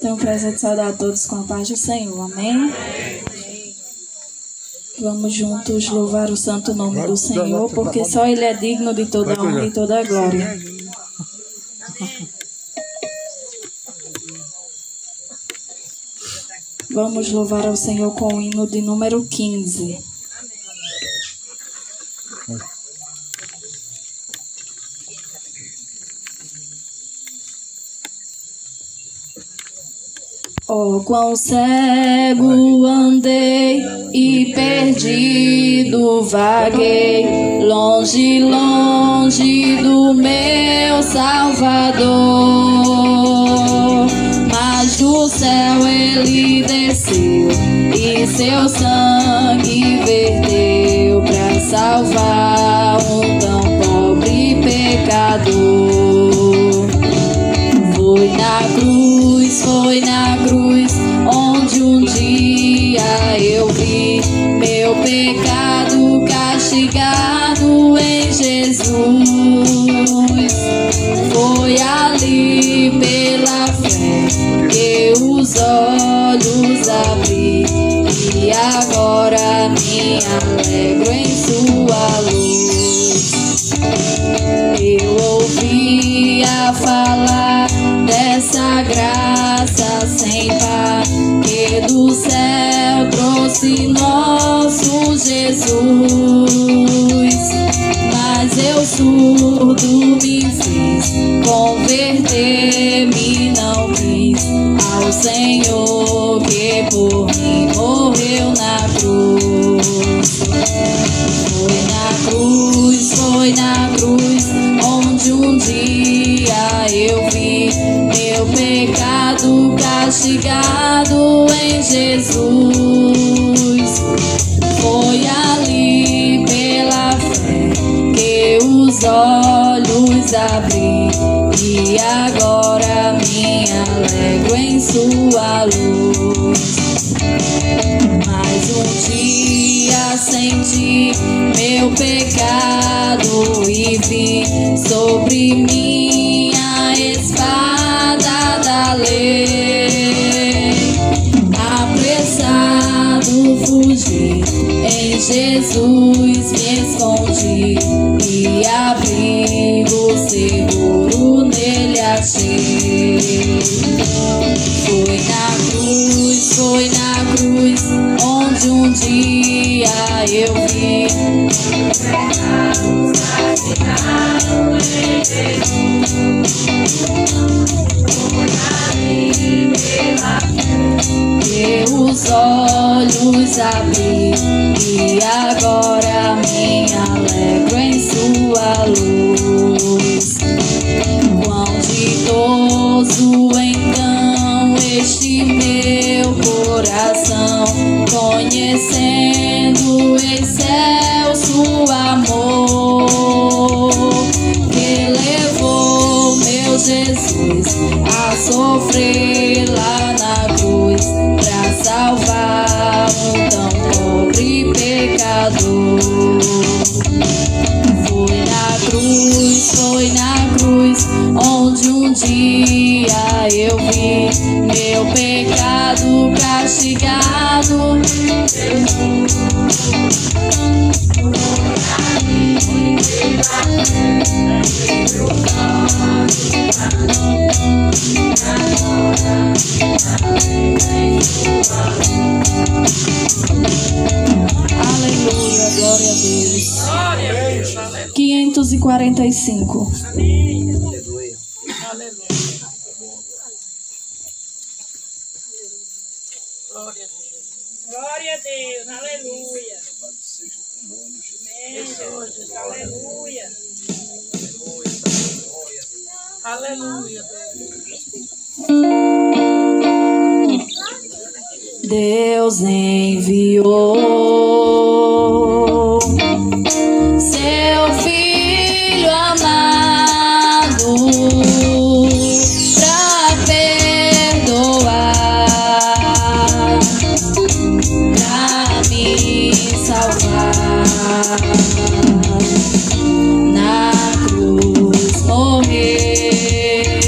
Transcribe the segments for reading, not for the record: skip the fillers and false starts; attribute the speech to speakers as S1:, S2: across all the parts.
S1: Tenho o prazer de saudar a todos com a paz do Senhor. Amém? Vamos juntos louvar o santo nome do Senhor, porque só Ele é digno de toda a honra e toda a glória. Vamos louvar ao Senhor com o hino de número 15. Oh, quão cego andei e perdido vaguei, longe, longe do meu Salvador. Mas do céu ele desceu e seu sangue verteu pra salvar um tão pobre pecador. Foi na cruz onde um dia eu vi meu pecado castigado em Jesus. Foi ali pela fé que os olhos abri e agora me alegro em sua luz. Eu ouvia falar dessa graça sem par que do céu trouxe nosso Jesus. Mas eu surdo me fiz, converter-me não quis ao Senhor que por mim morreu na cruz. Foi na cruz onde um dia eu vi meu pecado castigado em Jesus. Foi ali pela fé que os olhos abri e agora me alegro em sua luz. Mais um dia senti meu pecado e vi sobre minha espada da lei. Apressado fugi, em Jesus me escondi e abrigo seguro nele achei. Foi na cruz onde um dia eu vi pecado castigado em Jesus. Foi ali pela fé que os olhos abri e agora me alegro em sua luz. Quão ditoso então este meu coração, conhecendo excelso amor que levou meu Jesus a sofrer lá na cruz pra salvar um tão pobre pecador. Foi na cruz onde um dia eu vi meu pecado castigado. Aleluia, glória a Deus. 545.
S2: Aleluia.
S3: Glória a Deus, aleluia. Aleluia. Aleluia.
S1: Deus enviou seu Filho amado pra perdoar, pra me salvar. Na cruz morrer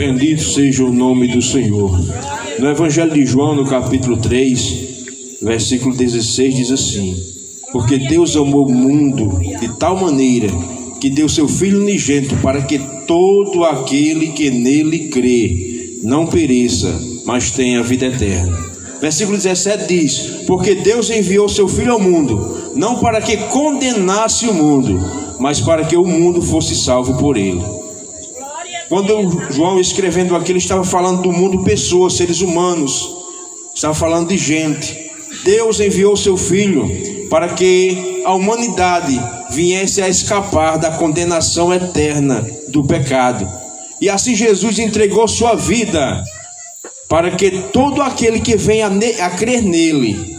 S4: Bendito seja o nome do Senhor. No Evangelho de João, no capítulo 3, versículo 16, diz assim: porque Deus amou o mundo de tal maneira que deu seu Filho unigênito, para que todo aquele que nele crê não pereça, mas tenha vida eterna. Versículo 17 diz: porque Deus enviou seu Filho ao mundo, não para que condenasse o mundo, mas para que o mundo fosse salvo por ele. Quando João escrevendo aqui, ele estava falando do mundo, pessoas, seres humanos, estava falando de gente. Deus enviou seu Filho para que a humanidade viesse a escapar da condenação eterna do pecado. E assim Jesus entregou sua vida para que todo aquele que venha a crer nele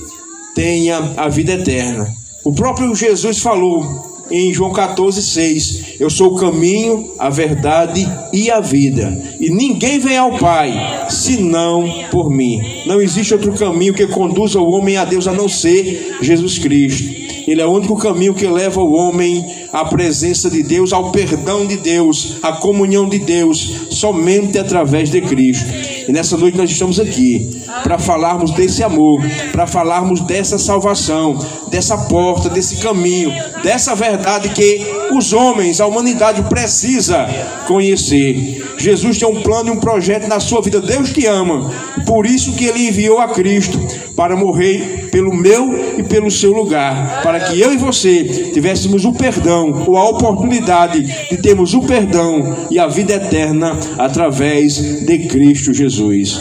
S4: tenha a vida eterna. O próprio Jesus falou em João 14,6: eu sou o caminho, a verdade e a vida, e ninguém vem ao Pai senão por mim. Não existe outro caminho que conduza o homem a Deus a não ser Jesus Cristo. Ele é o único caminho que leva o homem à presença de Deus, ao perdão de Deus, à comunhão de Deus, somente através de Cristo. E nessa noite nós estamos aqui para falarmos desse amor, para falarmos dessa salvação, dessa porta, desse caminho, dessa verdade que os homens, a humanidade precisa conhecer. Jesus tem um plano e um projeto na sua vida. Deus te ama, por isso que Ele enviou a Cristo para morrer pelo meu e pelo seu lugar, para que eu e você tivéssemos o perdão, ou a oportunidade de termos o perdão e a vida eterna através de Cristo Jesus.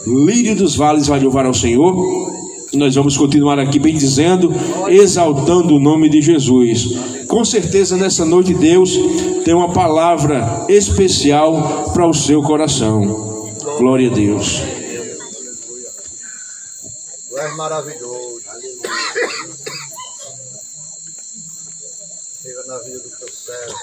S4: Lírio dos vales vai louvar ao Senhor. Nós vamos continuar aqui bendizendo, exaltando o nome de Jesus. Com certeza nessa noite Deus tem uma palavra especial para o seu coração. Glória a Deus.
S2: Tu és maravilhoso. Chega na vida do teu servo.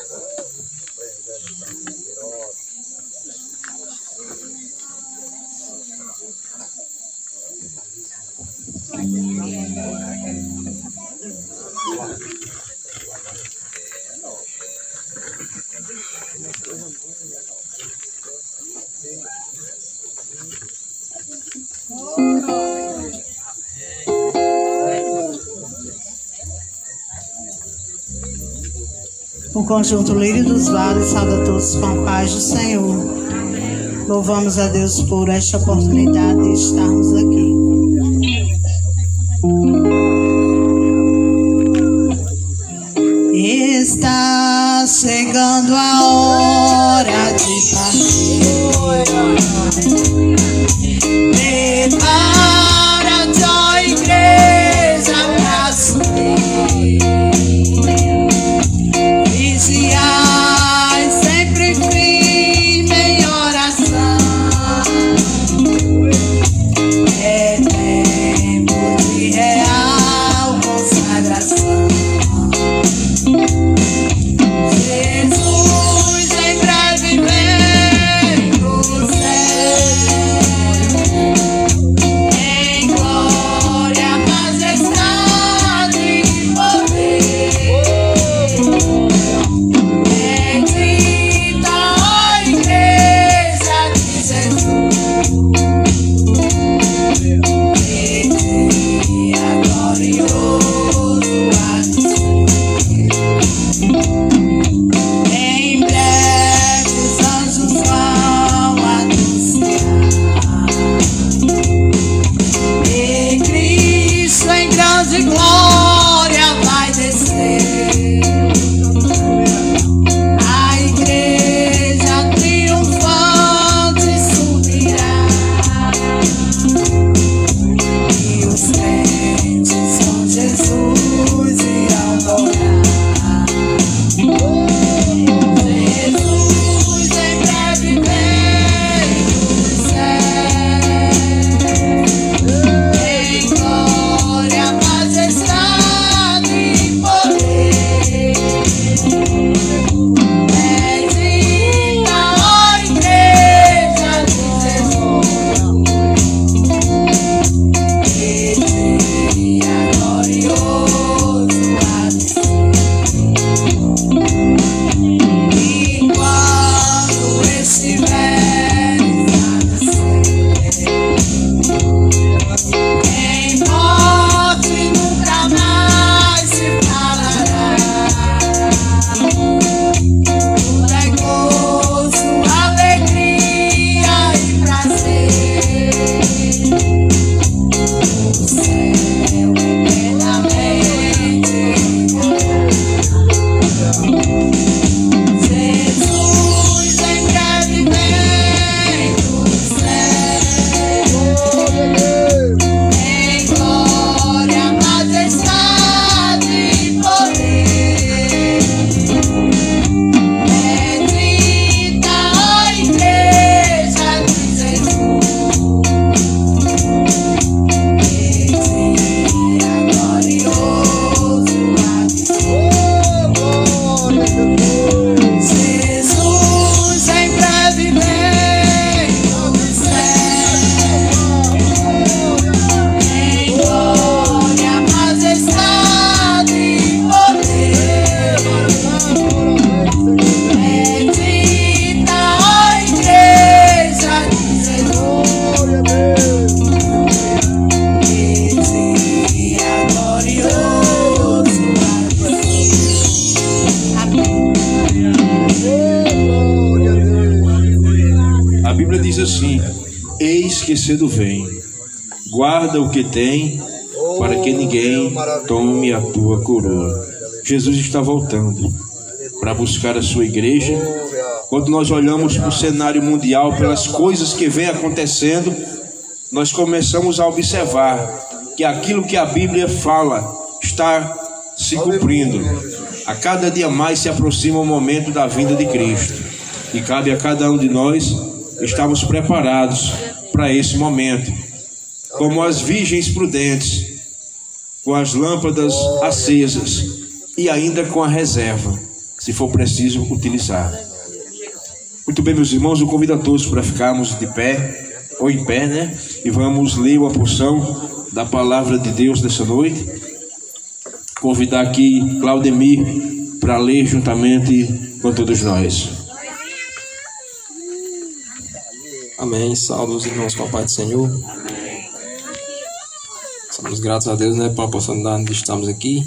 S5: O conjunto Lírio dos Vales sauda todos com a paz do Senhor. Louvamos a Deus por esta oportunidade de estarmos aqui. Está chegando a hora de partir. Prepara-te, ó igreja, para subir. Vigiai sempre firme em oração. É tempo de real consagração. Jesus em breve vem. Jesus em breve vem do céu, em glória, majestade e poder. Bendita a igreja dizendo: que dia glorioso.
S4: A Bíblia diz assim: eis que cedo vem, guarda o que tem, para que ninguém tome a tua coroa. Jesus está voltando para buscar a sua igreja. Quando nós olhamos para o cenário mundial, pelas coisas que vem acontecendo, nós começamos a observar que aquilo que a Bíblia fala está se cumprindo. A cada dia mais se aproxima o momento da vinda de Cristo, e cabe a cada um de nós estarmos preparados para esse momento, como as virgens prudentes, com as lâmpadas acesas e ainda com a reserva, se for preciso utilizar. Muito bem, meus irmãos, eu convido a todos para ficarmos de pé, ou em pé, né? E vamos ler uma porção da palavra de Deus nessa noite. Convidar aqui Claudemir para ler juntamente com todos nós.
S6: Amém. Salve os irmãos com a paz do Senhor. Somos gratos a Deus, né, por a oportunidade de estarmos aqui.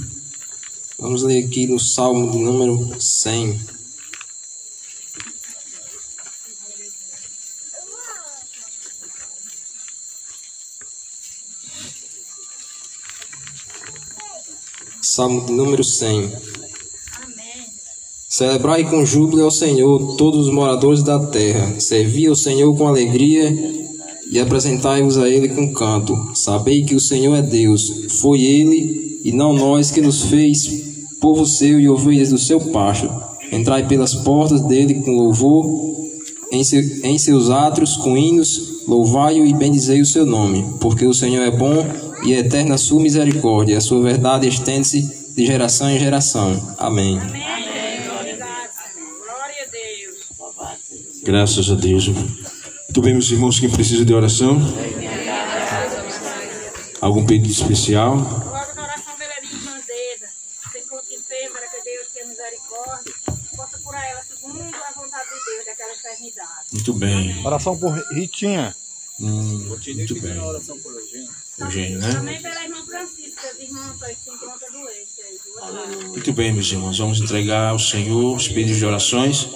S6: Vamos ler aqui no Salmo de número 100. Salmo de número 100. Celebrai com júbilo ao Senhor todos os moradores da terra. Servi ao Senhor com alegria e apresentai-vos a Ele com canto. Sabei que o Senhor é Deus. Foi Ele e não nós que nos fez povo seu e ovelhas do seu pasto. Entrai pelas portas dele com louvor, em seus átrios com hinos. Louvai-o e bendizei o seu nome. Porque o Senhor é bom e é eterna a sua misericórdia. A sua verdade estende-se de geração em geração. Amém.
S4: Graças a Deus. Muito bem, meus irmãos, quem precisa de oração? Algum pedido especial?
S3: Coloca na oração pela irmã Deda. Se encontra enferma, para que Deus tenha misericórdia, possa curar ela segundo a vontade de Deus daquela enfermidade.
S4: Muito bem.
S2: Oração por Ritinha.
S4: Muito bem. Eugênio, né?
S3: Também pela irmã Francisca, a irmã que se encontra doente aí.
S4: Muito bem, meus irmãos. Vamos entregar ao Senhor os pedidos de orações.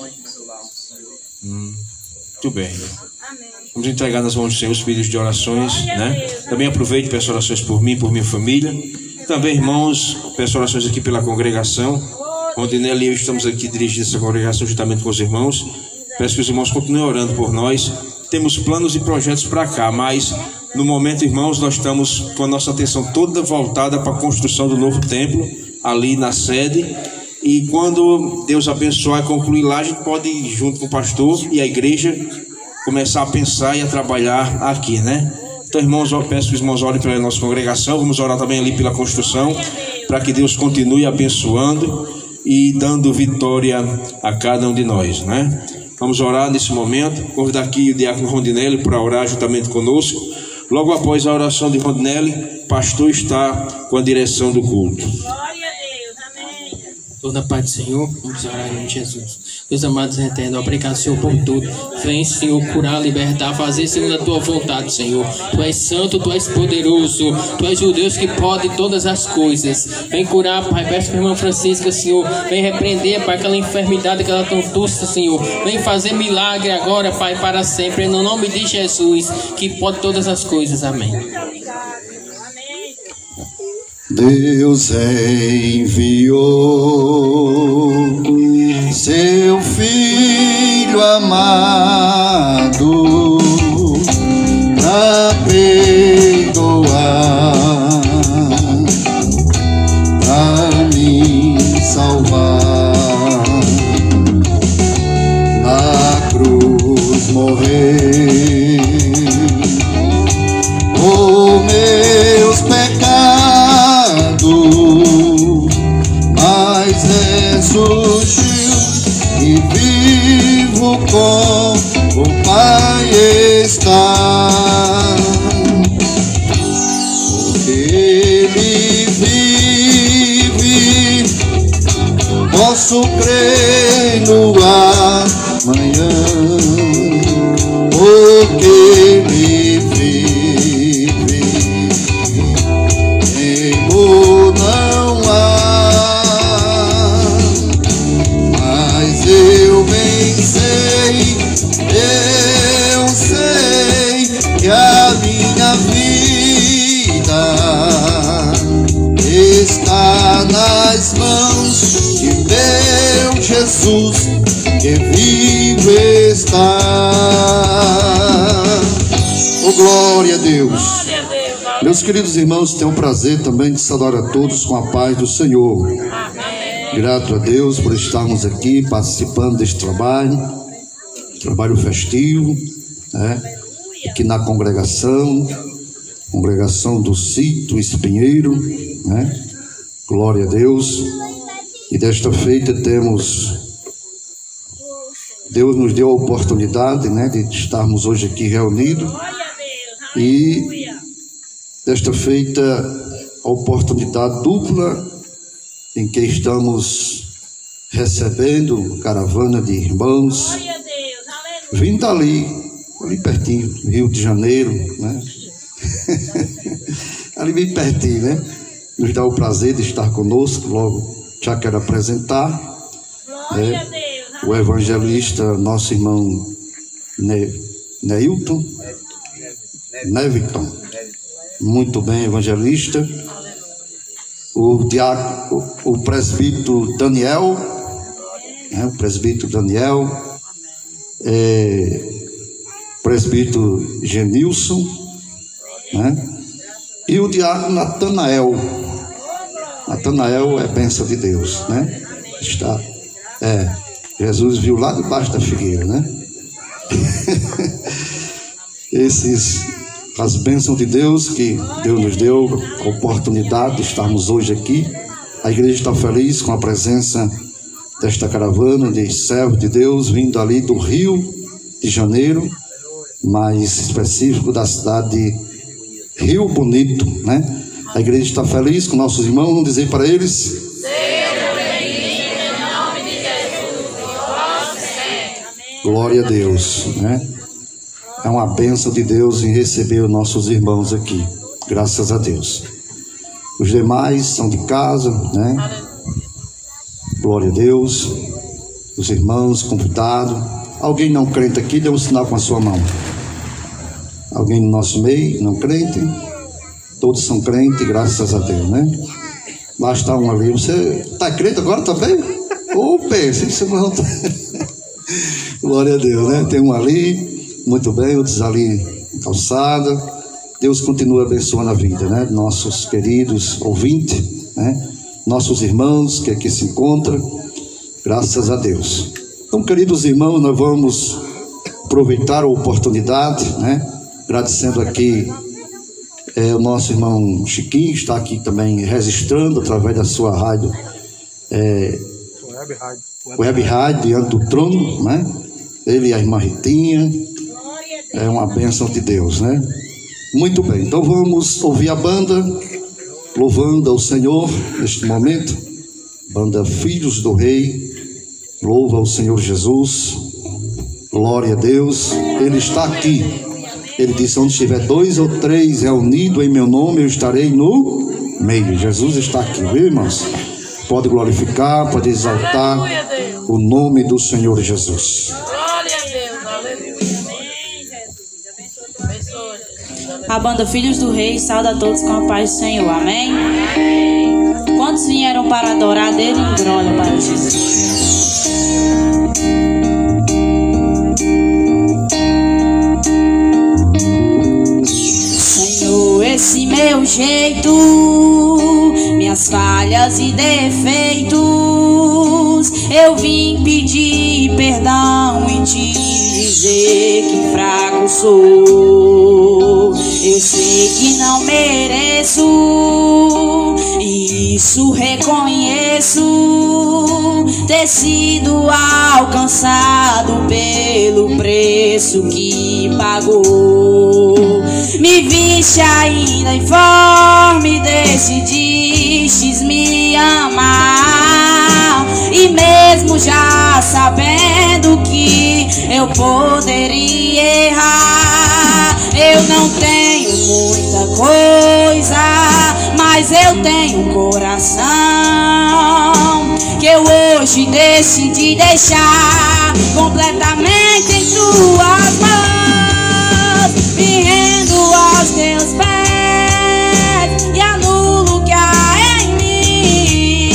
S4: Muito bem.
S3: Amém.
S4: Vamos entregar nas mãos do Senhor os pedidos de orações, né? Também aproveite e peço orações por mim, por minha família. Também, irmãos, peço orações aqui pela congregação. Rondinelli e eu estamos aqui dirigindo essa congregação juntamente com os irmãos. Peço que os irmãos continuem orando por nós. Temos planos e projetos para cá, mas no momento, irmãos, nós estamos com a nossa atenção toda voltada para a construção do novo templo, ali na sede. E quando Deus abençoar e concluir lá, a gente pode ir junto com o pastor e a igreja começar a pensar e a trabalhar aqui, né? Então, irmãos, eu peço que os irmãos orem pela nossa congregação. Vamos orar também ali pela construção, para que Deus continue abençoando e dando vitória a cada um de nós, né? Vamos orar nesse momento. Convidar aqui o diácono Rondinelli para orar juntamente conosco. Logo após a oração de Rondinelli, o pastor está com a direção do culto.
S7: Toda a paz do Senhor, vamos orar em nome de Jesus. Deus amado, eterno, obrigado, Senhor, por tudo. Vem, Senhor, curar, libertar, fazer segundo a tua vontade, Senhor. Tu és santo, tu és poderoso, tu és o Deus que pode todas as coisas. Vem curar, Pai, peço para a irmã Francisca, Senhor. Vem repreender, Pai, aquela enfermidade que ela tão tosca, Senhor. Vem fazer milagre agora, Pai, para sempre, no nome de Jesus, que pode todas as coisas. Amém.
S8: Deus enviou seu Filho amado para perdoar, para me salvar. Na cruz morrer por meus pecados, mas ressuscitou com o Pai está, porque Ele vive, posso crer no amanhã, porque Ele vive, temor não há, mas eu bem sei, eu sei que a minha vida está nas mãos de meu Jesus, que vivo está. Oh, glória a Deus. Meus queridos irmãos, tenho o prazer também de saudar a todos com a paz do Senhor. Grato a Deus por estarmos aqui participando deste trabalho festivo, né? Aqui na congregação do Sítio Espinheiro, né? Glória a Deus. E desta feita Deus nos deu a oportunidade, né, de estarmos hoje aqui reunidos. E desta feita a oportunidade dupla em que estamos recebendo caravana de irmãos vindo ali pertinho, Rio de Janeiro, né? Ali bem pertinho, né? Nos dá o prazer de estar conosco. Logo já quero apresentar o evangelista, nosso irmão Neilton, Neviton. Muito bem, evangelista. O presbítero Daniel, né? O presbítero Daniel, presbítero Genilson, né? E o diácono Natanael. Natanael é bênção de Deus, né? Jesus viu lá debaixo da figueira, né? As bênçãos de Deus que Deus nos deu, a oportunidade de estarmos hoje aqui. A igreja está feliz com a presença desta caravana de servos de Deus vindo ali do Rio de Janeiro, mais específico da cidade de Rio Bonito, né? A igreja está feliz com nossos irmãos. Vamos dizer para eles: seja bem-vindo em nome de Jesus, nosso Senhor. Glória a Deus, né? É uma bênção de Deus em receber os nossos irmãos aqui, graças a Deus. Os demais são de casa, né? Glória a Deus. Os irmãos convidados. Alguém não crente aqui, dê um sinal com a sua mão. Alguém no nosso meio não crente? Todos são crentes, graças a Deus, né? Lá está um ali. Você está crente agora também? Ou pense, você não está. Glória a Deus, né? Tem um ali, muito bem, outros ali na calçada. Deus continua abençoando a vida, né? Nossos queridos ouvintes, né? Nossos irmãos que aqui se encontram, graças a Deus. Então, queridos irmãos, nós vamos aproveitar a oportunidade, né? Agradecendo aqui o nosso irmão Chiquinho, está aqui também registrando através da sua rádio, Web Rádio, diante do trono, né? Ele e a irmã Ritinha, é uma bênção de Deus, né? Muito bem, então vamos ouvir a banda louvando ao Senhor neste momento. Banda Filhos do Rei, louva ao Senhor Jesus, glória a Deus. Ele está aqui. Ele disse: onde estiver 2 ou 3 reunidos em meu nome, eu estarei no meio. Jesus está aqui, viu, irmãos? Pode glorificar, pode exaltar o nome do Senhor Jesus.
S3: Glória a Deus, aleluia.
S1: A banda Filhos do Rei sauda a todos com a paz do Senhor, amém? Quantos vieram para adorar dele? Glória para Jesus. Esse meu jeito, minhas falhas e defeitos, eu vim pedir perdão e te dizer que fraco sou. Eu sei que não mereço, e isso reconheço. ter sido alcançado pelo preço que pagou. Me viste ainda informe, decidistes me amar, e mesmo já sabendo que eu poderia errar. Eu não tenho muita coisa, mas eu tenho um coração que eu hoje decidi deixar completamente em tuas mãos. Me rendo aos teus pés e anulo o que há em mim.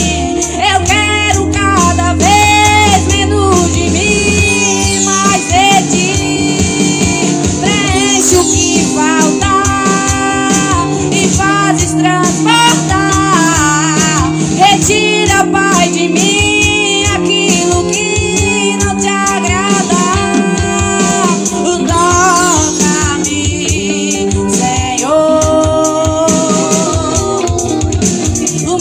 S1: Eu quero cada vez menos de mim, mais de ti. Preenche o que falta e fazes transportar. Retira, Pai, de mim aquilo que não te agrada. Toca-me, Senhor.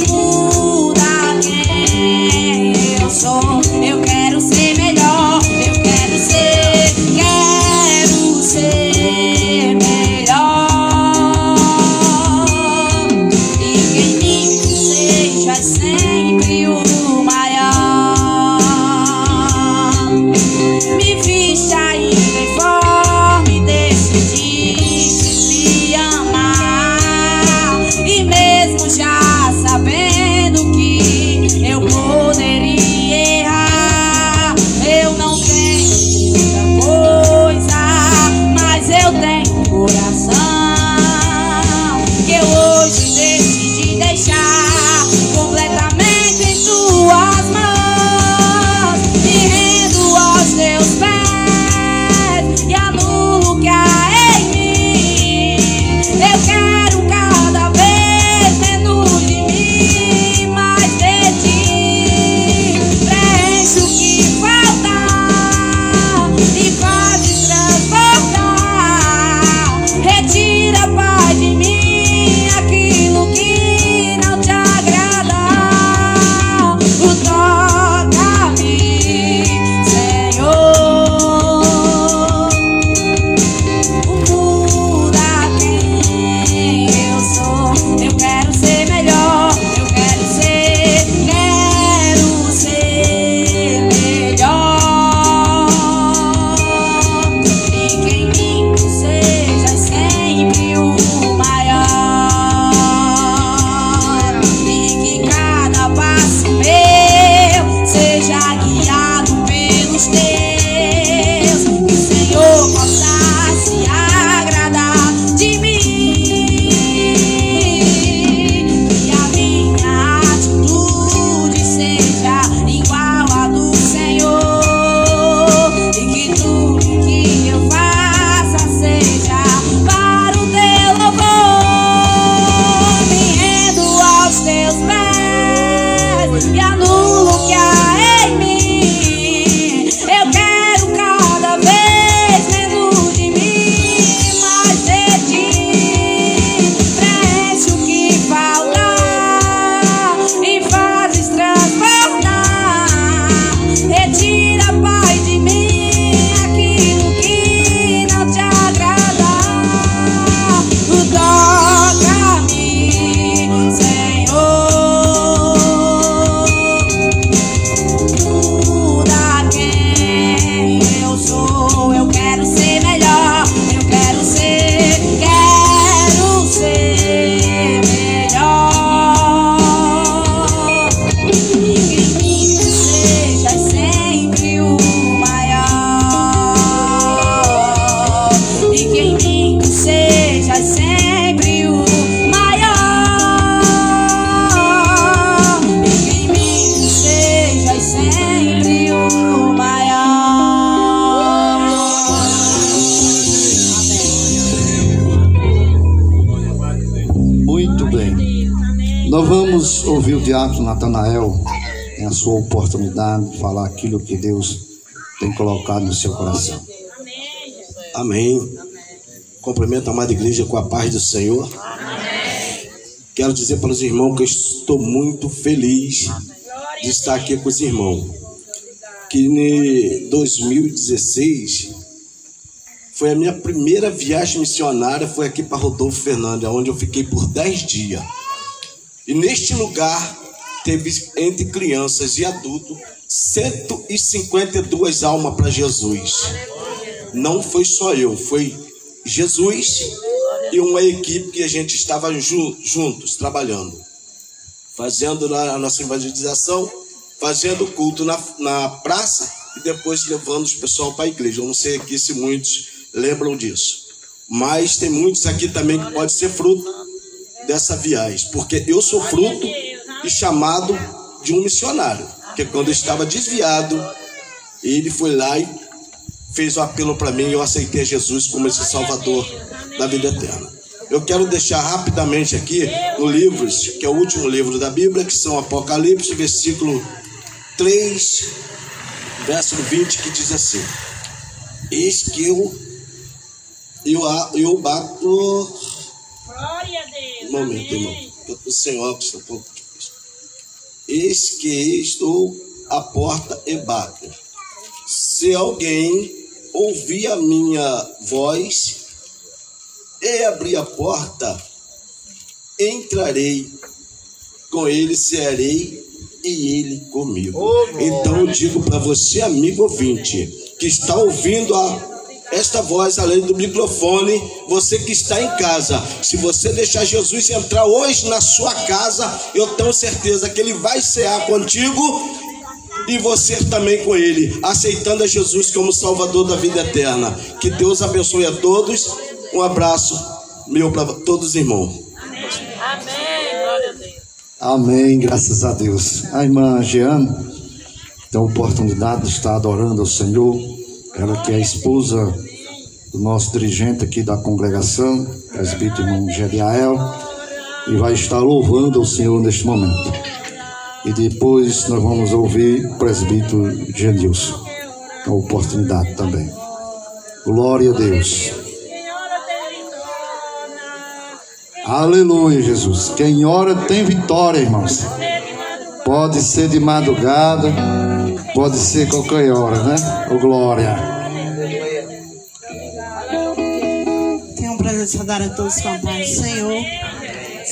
S1: Muda quem eu sou. Eu quero ser melhor. Eu quero ser melhor. E que em mim seja sempre o maior. Me viste ainda informe, decidiste me amar, e mesmo já sabendo que eu poderia errar. Eu não tenho muita coisa, mas eu tenho um coração que eu hoje decidi deixar completamente em tuas mãos. Me rendo aos teus pés e anulo o que há em mim. Eu quero cada vez menos de mim, mais de ti. Preenche o que falta e fazes transportar. Retira, Pai, de mim aquilo que não te agrada. Toca-me, Senhor. Muda quem eu sou. Eu quero ser melhor. Eu quero ser melhor. E que em mim tu sejas sempre o maior. E que cada passo meu seja guiado pelos teus. Que o Senhor possa se agradar de mim. Que a minha atitude seja igual à do Senhor. E que tudo que eu faça seja para o teu louvor. Me rendo aos teus pés e anulo o que há em mim. Eu quero cada vez menos de mim, mais de ti. Preenche o que falta e fazes transportar. Retira, Pai, de mim aquilo que não te agrada. Toca-me, Senhor. Muda quem eu sou. Eu quero ser melhor. Eu quero ser melhor. E que em mim tu sejas sempre o maior. E que em mim tu sejas sempre o maior. E que em mim tu sejas sempre o maior.
S8: Muito bem. Nós vamos ouvir o diácono Natanael, em a sua oportunidade, de falar aquilo que Deus tem colocado no seu coração.
S9: Amém. Cumprimento a amada igreja com a paz do Senhor. Quero dizer para os irmãos que eu estou muito feliz de estar aqui com os irmãos. que em 2016 foi a minha primeira viagem missionária, foi aqui para Rodolfo Fernandes, onde eu fiquei por 10 dias. E neste lugar teve entre crianças e adultos 152 almas para Jesus. Não foi só eu, foi Jesus e uma equipe que a gente estava juntos, trabalhando, fazendo a nossa evangelização, fazendo culto na praça e depois levando os pessoal para a igreja. Eu não sei aqui se muitos lembram disso, mas tem muitos aqui também que pode ser fruto dessa viagem, porque eu sou fruto e chamado de um missionário, que quando eu estava desviado, ele foi lá e fez o apelo para mim e eu aceitei Jesus como esse Salvador da vida eterna. Eu quero deixar rapidamente aqui no livros, que é o último livro da Bíblia, que são Apocalipse, versículo 3, verso 20, que diz assim: eis que eu bato.
S3: Glória a Deus.
S9: Um momento, irmão. Eu estou sem óculos, um pouco difícil. Eis que estou à porta e bato. Se alguém ouvir a minha voz e abrir a porta, entrarei com ele, cearei e ele comigo. Então eu digo para você, amigo ouvinte, que está ouvindo esta voz além do microfone, você que está em casa, se você deixar Jesus entrar hoje na sua casa, eu tenho certeza que ele vai cear contigo e você também com ele, aceitando a Jesus como Salvador da vida eterna. Que Deus abençoe a todos. Um abraço meu para todos os irmãos.
S3: Amém. Glória a Deus.
S8: Amém, graças a Deus. A irmã Jeane tem a oportunidade de estar adorando ao Senhor. Ela que é a esposa do nosso dirigente aqui da congregação, presbítero irmão Gediael, e vai estar louvando ao Senhor neste momento. E depois nós vamos ouvir o presbítero Genilson, a oportunidade também. Glória a Deus. Aleluia, Jesus. Quem ora tem vitória, irmãos. Pode ser de madrugada, pode ser qualquer hora, né? Ô, glória.
S5: Tenho um prazer de saudar a todos com a paz do Senhor.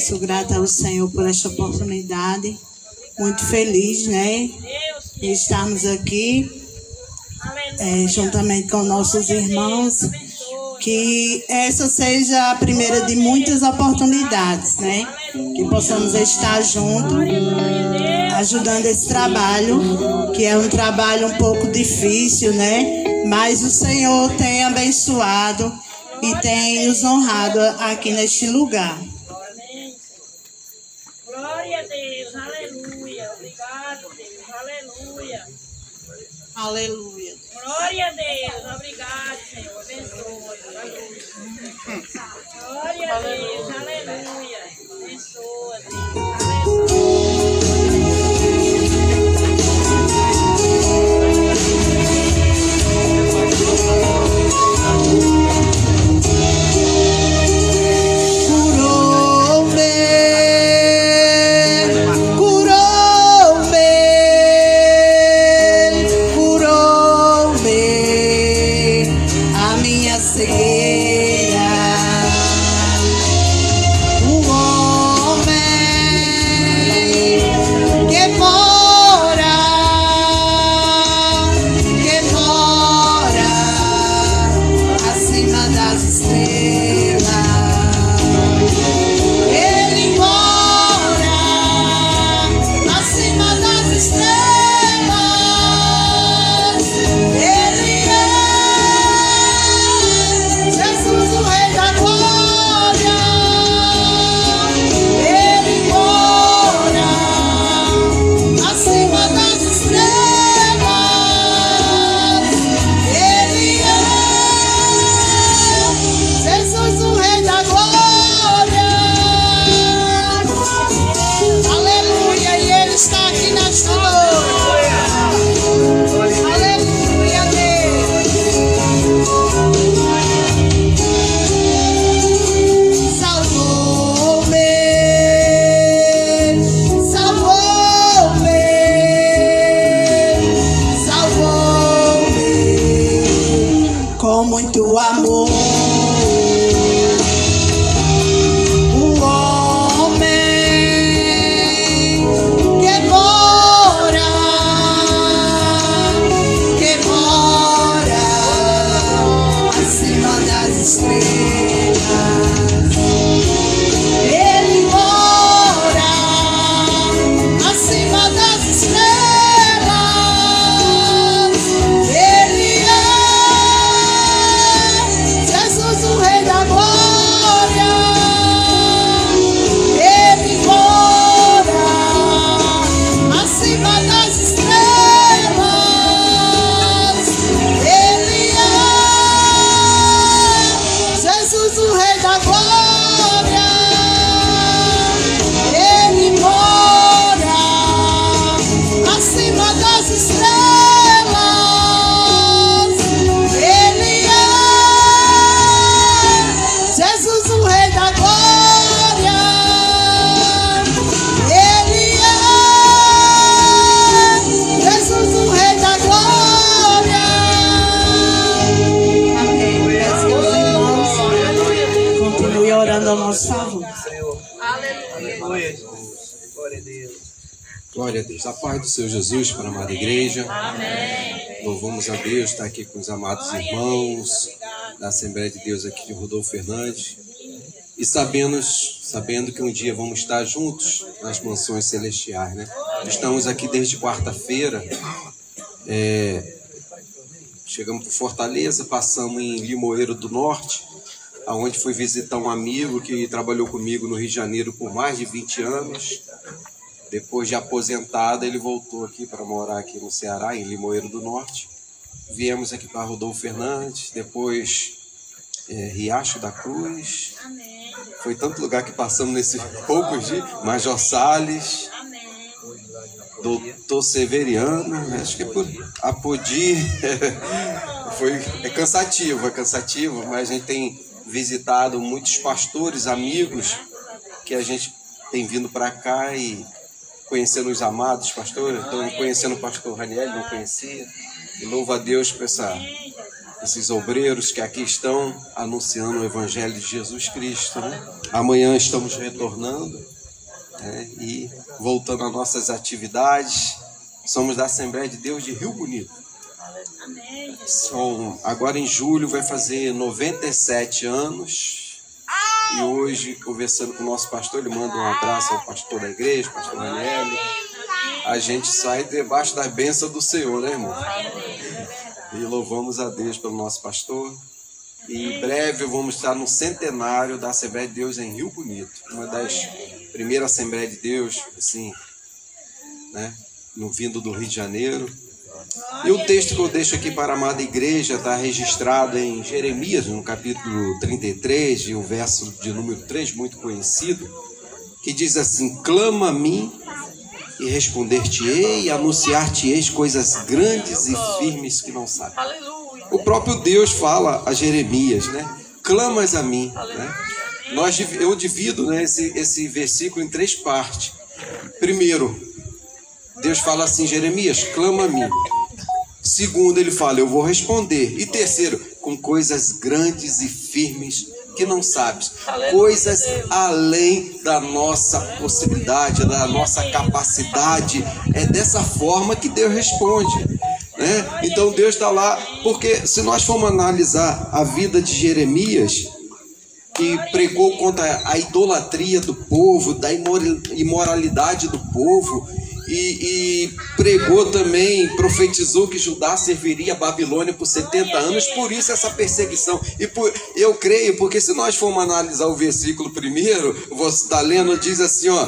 S5: Sou grata ao Senhor por esta oportunidade. Muito feliz, né? De estarmos aqui juntamente com nossos irmãos. Que essa seja a primeira de muitas oportunidades, né? Que possamos estar juntos, ajudando esse trabalho, que é um trabalho um pouco difícil, né? Mas o Senhor tem abençoado e tem nos honrado aqui neste lugar.
S3: Glória a Deus. Aleluia. Obrigado, Deus. Aleluia.
S5: Aleluia.
S3: Glória a Deus. Obrigado, Senhor. Abençoe. Glória a Deus. Aleluia. Abençoa, Deus.
S5: O muito amor. O homem que mora acima das estrelas. Ele mora acima das estrelas. Ele é Jesus, o Rei da Glória. Ele mora acima das estrelas. Ele é Jesus, o Rei da Glória. Ele mora acima das estrelas. Ele é Jesus, o Rei da Glória. Ele é Jesus, o Rei da Glória. Amém. Peço que os irmãos continuem orando ao nosso favor.
S10: Glória a Deus. A paz do Senhor Jesus para a amada igreja. Amém. Louvamos a Deus, estar aqui com os amados irmãos da Assembleia de Deus aqui de Rodolfo Fernandes. E sabendo que um dia vamos estar juntos nas mansões celestiais, né? Estamos aqui desde quarta-feira. Chegamos por Fortaleza, passamos em Limoeiro do Norte, onde fui visitar um amigo que trabalhou comigo no Rio de Janeiro por mais de 20 anos. Depois de aposentado, ele voltou aqui para morar aqui no Ceará, em Limoeiro do Norte. Viemos aqui para Rodolfo Fernandes, depois Riacho da Cruz. Foi tanto lugar que passamos nesses poucos dias. Major Salles, Doutor Severiano, acho que por Apodi. É cansativo, mas a gente tem visitado muitos pastores, amigos, que a gente tem vindo para cá e conhecendo os amados pastores. Estou conhecendo o pastor Raniel, não conhecia. E louvo a Deus por esses obreiros que aqui estão anunciando o Evangelho de Jesus Cristo, né? Amanhã estamos retornando, né? E voltando às nossas atividades. Somos da Assembleia de Deus de Rio Bonito. Agora em julho vai fazer 97 anos. E hoje, conversando com o nosso pastor, ele manda um abraço ao pastor da igreja, pastor Raniel. A gente sai debaixo da bênção do Senhor, né, irmão? E louvamos a Deus pelo nosso pastor. E em breve vamos estar no centenário da Assembleia de Deus em Rio Bonito. Uma das primeiras Assembleias de Deus, assim, né? No vindo do Rio de Janeiro. E o texto que eu deixo aqui para a amada igreja está registrado em Jeremias, no capítulo 33, e o verso de número 3, muito conhecido, que diz assim: clama a mim e responder-te-ei e anunciar-te-eis coisas grandes e firmes que não sabes. O próprio Deus fala a Jeremias, né? Clamas a mim, né? Eu divido, né, esse versículo em 3 partes. Primeiro, Deus fala assim: Jeremias, clama a mim. Segundo, ele fala: eu vou responder. E terceiro, com coisas grandes e firmes que não sabes. Coisas além da nossa possibilidade, da nossa capacidade. É dessa forma que Deus responde, né? Então Deus está lá, porque se nós formos analisar a vida de Jeremias, que pregou contra a idolatria do povo, da imoralidade do povo, e pregou também, profetizou que Judá serviria a Babilônia por 70 anos, por isso essa perseguição. Eu creio, porque se nós formos analisar o versículo primeiro, você está lendo, diz assim, ó: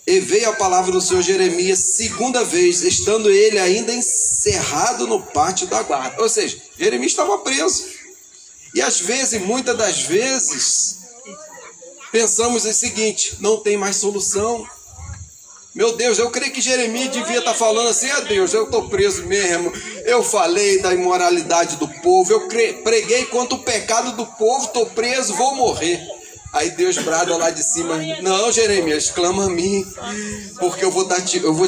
S10: e veio a palavra do Senhor Jeremias segunda vez, estando ele ainda encerrado no pátio da guarda. Ou seja, Jeremias estava preso. E às vezes, muitas das vezes, pensamos o seguinte: não tem mais solução. Meu Deus, eu creio que Jeremias devia estar falando assim: Deus, eu estou preso mesmo. Eu falei da imoralidade do povo, eu preguei contra o pecado do povo, estou preso, vou morrer. Aí Deus brada lá de cima: não, Jeremias, clama a mim, porque eu vou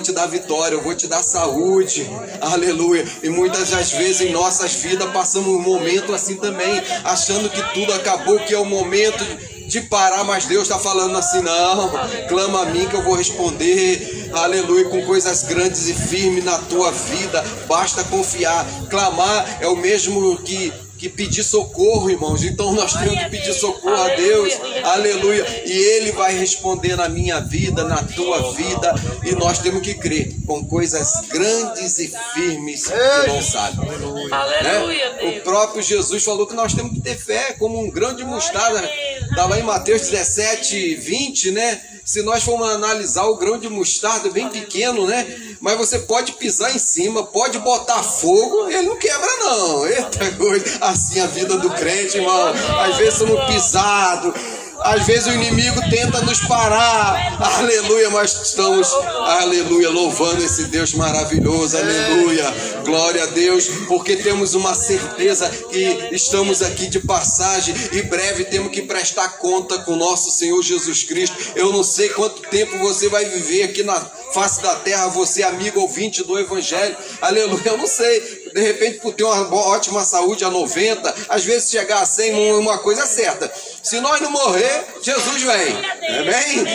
S10: te dar vitória, eu vou te dar saúde. Aleluia. E muitas das vezes em nossas vidas passamos um momento assim também, achando que tudo acabou, que é o momento de parar, mas Deus está falando assim: não, clama a mim que eu vou responder. Aleluia, com coisas grandes e firmes na tua vida. Basta confiar. Clamar é o mesmo que pedir socorro, irmãos. Então nós temos que pedir socorro a Deus. Aleluia. E Ele vai responder na minha vida, na tua vida. E nós temos que crer com coisas grandes e firmes que não sabem. Né? O próprio Jesus falou que nós temos que ter fé como um grão de mostarda. Está lá em Mateus 17, 20, né? Se nós formos analisar, o grão de mostarda é bem pequeno, né? Mas você pode pisar em cima, pode botar fogo, ele não quebra não. Eita coisa, assim a vida do crente, irmão. Às vezes somos pisados, às vezes o inimigo tenta nos parar. Aleluia, mas estamos, aleluia, louvando esse Deus maravilhoso. Aleluia, glória a Deus, porque temos uma certeza que estamos aqui de passagem e breve temos que prestar conta com nosso Senhor Jesus Cristo. Eu não sei quanto tempo você vai viver aqui na face da terra, você amigo ouvinte do Evangelho. Aleluia, eu não sei. De repente, por ter uma ótima saúde a 90, às vezes chegar a 100, uma coisa certa. Se nós não morrer, Jesus vem. Amém?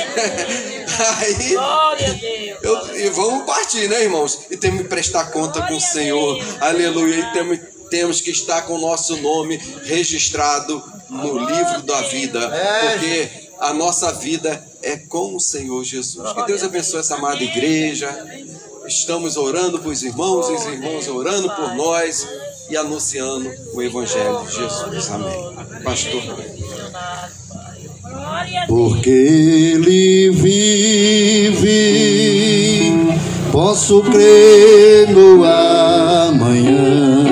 S10: Aí, e vamos partir, né, irmãos? E temos que prestar conta com o Senhor. Aleluia. E temos que estar com o nosso nome registrado no livro da vida. Porque a nossa vida é com o Senhor Jesus. Que Deus abençoe essa amada igreja. Estamos orando por os irmãos orando por nós e anunciando o Evangelho de Jesus. Amém. Pastor.
S8: Porque Ele vive, posso crer no amanhã.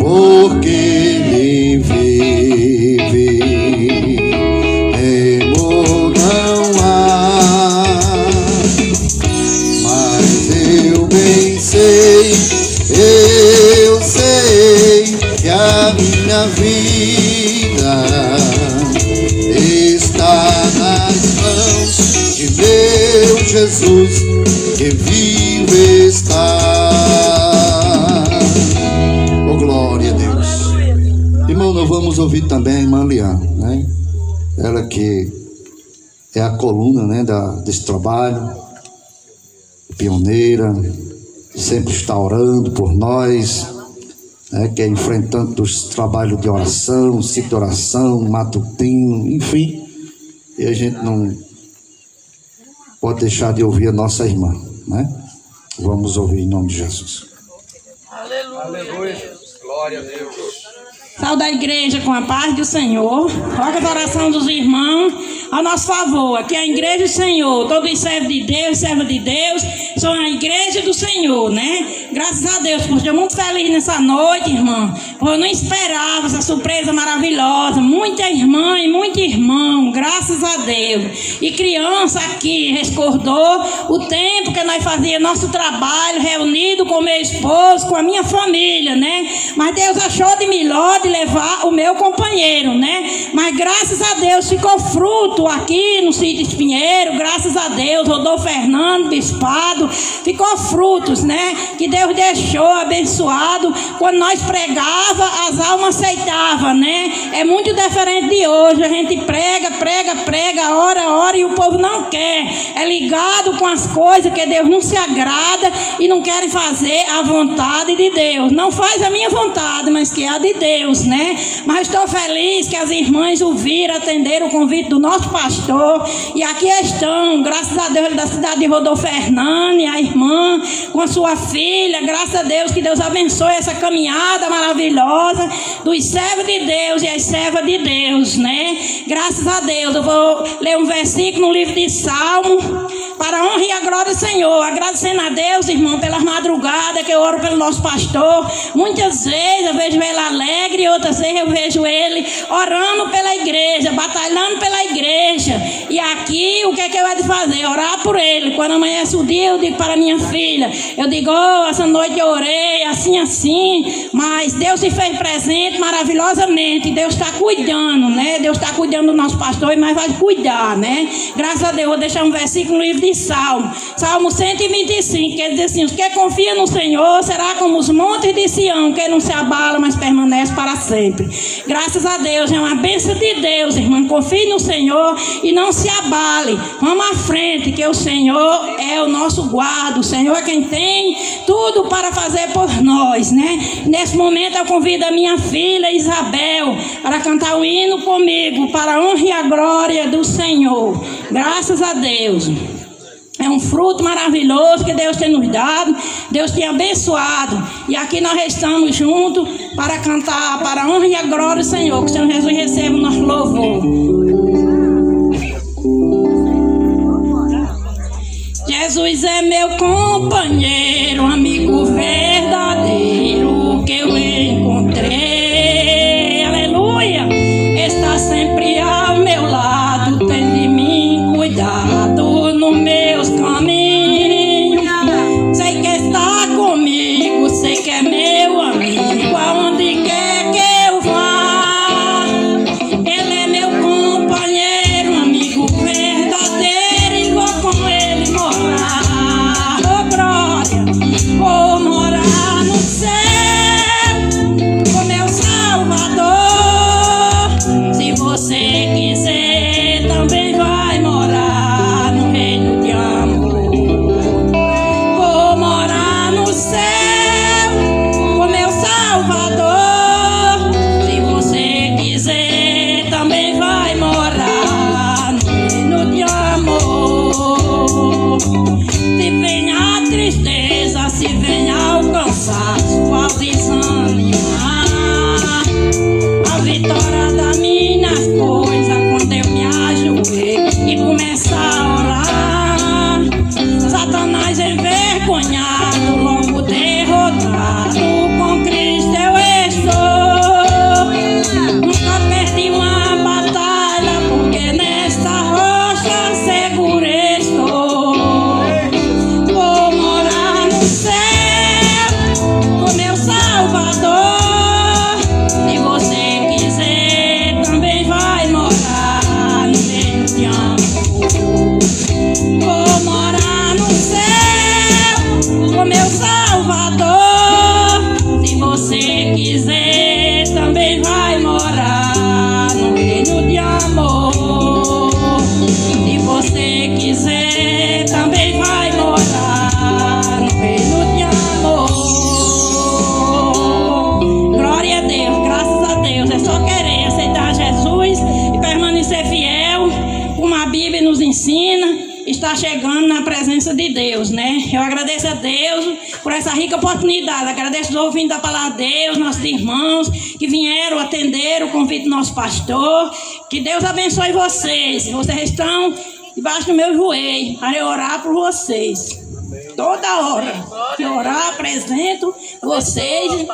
S8: Porque Ele vive, temor não há. Eu sei que a minha vida está nas mãos de meu Jesus, que vive está. Oh, glória a Deus. Irmão, nós vamos ouvir também a irmã Liana, né? Ela que é a coluna, né, desse trabalho, pioneira, sempre está orando por nós, né, que é enfrentando os trabalhos de oração, ciclo de oração, matutino, enfim. E a gente não pode deixar de ouvir a nossa irmã, né? Vamos ouvir em nome de Jesus.
S3: Aleluia.
S10: Aleluia. Glória a Deus.
S3: Saúde a igreja com a paz do Senhor. Roga a oração dos irmãos a nosso favor. Aqui é a igreja do Senhor. Todos os servos de Deus, servos de Deus, são a igreja do Senhor, né? Graças a Deus, porque estou muito feliz nessa noite, irmã. Eu não esperava essa surpresa maravilhosa. Muita irmã e muito irmão, graças a Deus. E criança aqui recordou o tempo que nós fazíamos nosso trabalho reunido com meu esposo, com a minha família, né? Mas Deus achou de melhor de levar o meu companheiro, né? Mas graças a Deus ficou fruto aqui no sítio Espinheiro, graças a Deus, Rodolfo Fernando, bispado, ficou frutos, né? Que Deus deixou abençoado. Quando nós pregava, as almas aceitavam, né? É muito diferente de hoje. A gente prega, ora e o povo não quer. É ligado com as coisas que Deus não se agrada e não querem fazer a vontade de Deus. Não faz a minha vontade, mas que é a de Deus, né? Mas estou feliz que as irmãs ouviram, atenderam o convite do nosso pastor e aqui estão, graças a Deus, da cidade de Rodolfo Fernando, a irmã com a sua filha. Graças a Deus, que Deus abençoe essa caminhada maravilhosa dos servos de Deus e as servas de Deus, né? Graças a Deus. Eu vou ler um versículo no livro de Salmo para a honra e a glória do Senhor. Agradecendo a Deus, irmão, pelas madrugadas que eu oro pelo nosso pastor. Muitas vezes eu vejo ele alegre e outras vezes eu vejo ele orando pela igreja, batalhando pela igreja. E aqui, o que é que eu hei de fazer? Orar por ele. Quando amanhece o dia, eu digo para minha filha, eu digo, oh, essa noite eu orei, assim, mas Deus se fez presente maravilhosamente. Deus está cuidando, né? Deus está cuidando do nosso pastor, mas vai cuidar, né? Graças a Deus, vou deixar um versículo no livro de Salmo, Salmo 125, que diz assim: os que confiam no Senhor será como os montes de Sião, que não se abala, mas permanece para sempre. Graças a Deus, é uma bênção de Deus, irmão. Confie no Senhor e não se abale. Vamos à frente, que o Senhor é o nosso guarda. O Senhor é quem tem tudo para fazer por nós, né? Nesse momento eu convido a minha filha Isabel para cantar o hino comigo, para a honra e a glória do Senhor. Graças a Deus. É um fruto maravilhoso que Deus tem nos dado, Deus tem abençoado. E aqui nós estamos juntos para cantar para a honra e a glória do Senhor. Que o Senhor Jesus receba o nosso louvor. Jesus é meu companheiro, amigo verdadeiro que eu encontrei. Aleluia! Está sempre ao meu lado, tem de mim cuidado nos meus caminhos. Sei que está comigo, sei que é meu amigo, aonde quer que eu vá. Ele é meu companheiro, amigo verdadeiro, e vou com ele morar. Oh, glória! Vou morar no céu com meu Salvador. Se você quiser, também vai morar no reino de amor. Vou morar no céu com meu Salvador. Se você quiser, também vai morar no reino de amor. Se vem a tristeza, se vem ao cansaço, ao desanimar, a vitória das minhas coisas, quando eu me ajoelho e começar a orar, Satanás envergonhado, logo derrotado, com Cristo eu estou. Nunca perdi uma batalha, porque nesta rocha seguro estou. Vou morar no céu com meu Salvador. Se você quiser, também vai morar no reino de amor. Vou morar no céu com meu Salvador. Se você quiser, também vai morar no reino de amor. Se você quiser, também vai morar no reino de amor. Glória a Deus, graças a Deus. É só querer aceitar Jesus e permanecer fiel, como a Bíblia nos ensina. Está chegando na presença de Deus, né? Eu agradeço a Deus por essa rica oportunidade. Agradeço os ouvintes da palavra de Deus, nossos irmãos que vieram atender o convite do nosso pastor. Que Deus abençoe vocês. Vocês estão debaixo do meu joelho para eu orar por vocês. Toda hora que eu orar, apresento vocês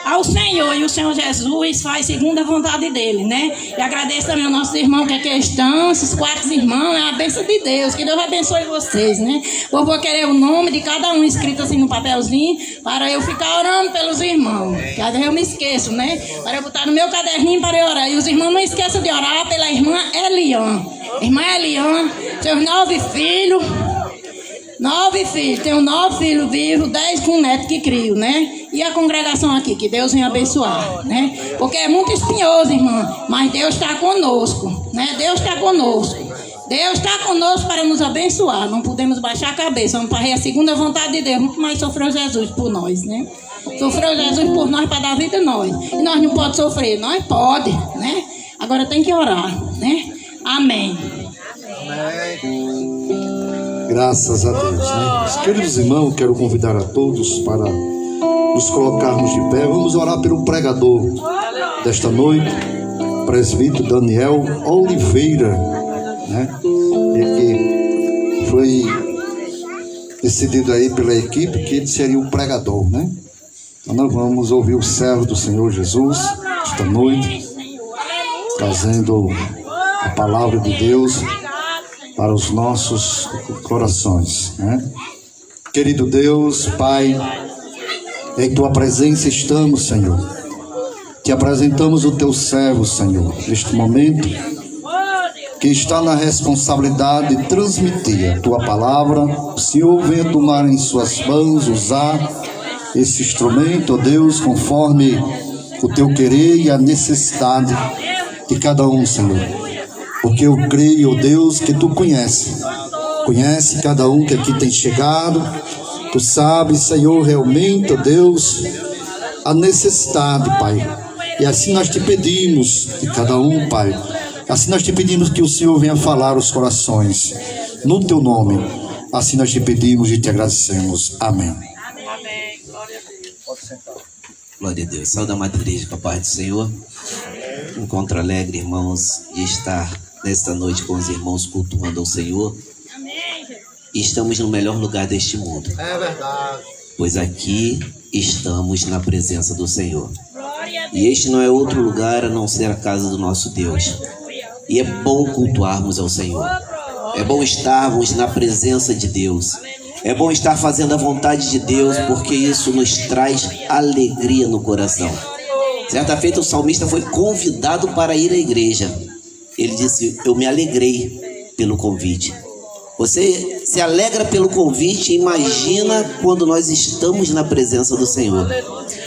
S3: ao Senhor, e o Senhor Jesus faz segundo a vontade dele, né? E agradeço também aos nossos irmãos que aqui estão, esses 4 irmãos, é a bênção de Deus, que Deus abençoe vocês, né? Eu vou querer o nome de cada um escrito assim no papelzinho, para eu ficar orando pelos irmãos, que às vezes eu me esqueço, né? Para eu botar no meu caderninho para eu orar, e os irmãos não esqueçam de orar pela irmã Eliane. Irmã Eliane, seus 9 filhos, 9 filhos, tenho 9 filhos vivos, 10 com neto que crio, né? E a congregação aqui, que Deus venha abençoar, né? Porque é muito espinhoso, irmã, mas Deus está conosco, né? Deus está conosco. Deus está conosco para nos abençoar. Não podemos baixar a cabeça, vamos fazer a segunda vontade de Deus. Muito mais sofreu Jesus por nós, né? Sofreu Jesus por nós para dar vida a nós. E nós não podemos sofrer, nós pode, né? Agora tem que orar, né? Amém.
S8: Graças a Deus, né? Queridos irmãos, quero convidar a todos para nos colocarmos de pé. Vamos orar pelo pregador desta noite, presbítero Daniel Oliveira, né? Ele que foi decidido aí pela equipe que ele seria o pregador, né? Então nós vamos ouvir o servo do Senhor Jesus esta noite, trazendo a palavra de Deus para os nossos corações, né? Querido Deus, Pai, em Tua presença estamos, Senhor. Te apresentamos o Teu servo, Senhor, neste momento, que está na responsabilidade de transmitir a Tua palavra. O Senhor venha tomar em Suas mãos, usar esse instrumento, ó Deus, conforme o Teu querer e a necessidade de cada um, Senhor. Porque eu creio, ó Deus, que Tu conhece cada um que aqui tem chegado. Tu sabes, Senhor, realmente, ó Deus, a necessidade, Pai. E assim nós te pedimos de cada um, Pai. Assim nós te pedimos que o Senhor venha falar os corações. No Teu nome, assim nós te pedimos e te agradecemos. Amém.
S11: Glória a Deus. Saúde a Madre Igreja com a paz do Senhor. Encontro alegre, irmãos, de estar nesta noite com os irmãos cultuando ao Senhor. E estamos no melhor lugar deste mundo.
S2: É verdade.
S11: Pois aqui estamos na presença do Senhor. E este não é outro lugar a não ser a casa do nosso Deus. E é bom cultuarmos ao Senhor. É bom estarmos na presença de Deus. É bom estar fazendo a vontade de Deus, porque isso nos traz alegria no coração. Certa feita o salmista foi convidado para ir à igreja. Ele disse: eu me alegrei pelo convite. Você se alegra pelo convite, imagina quando nós estamos na presença do Senhor.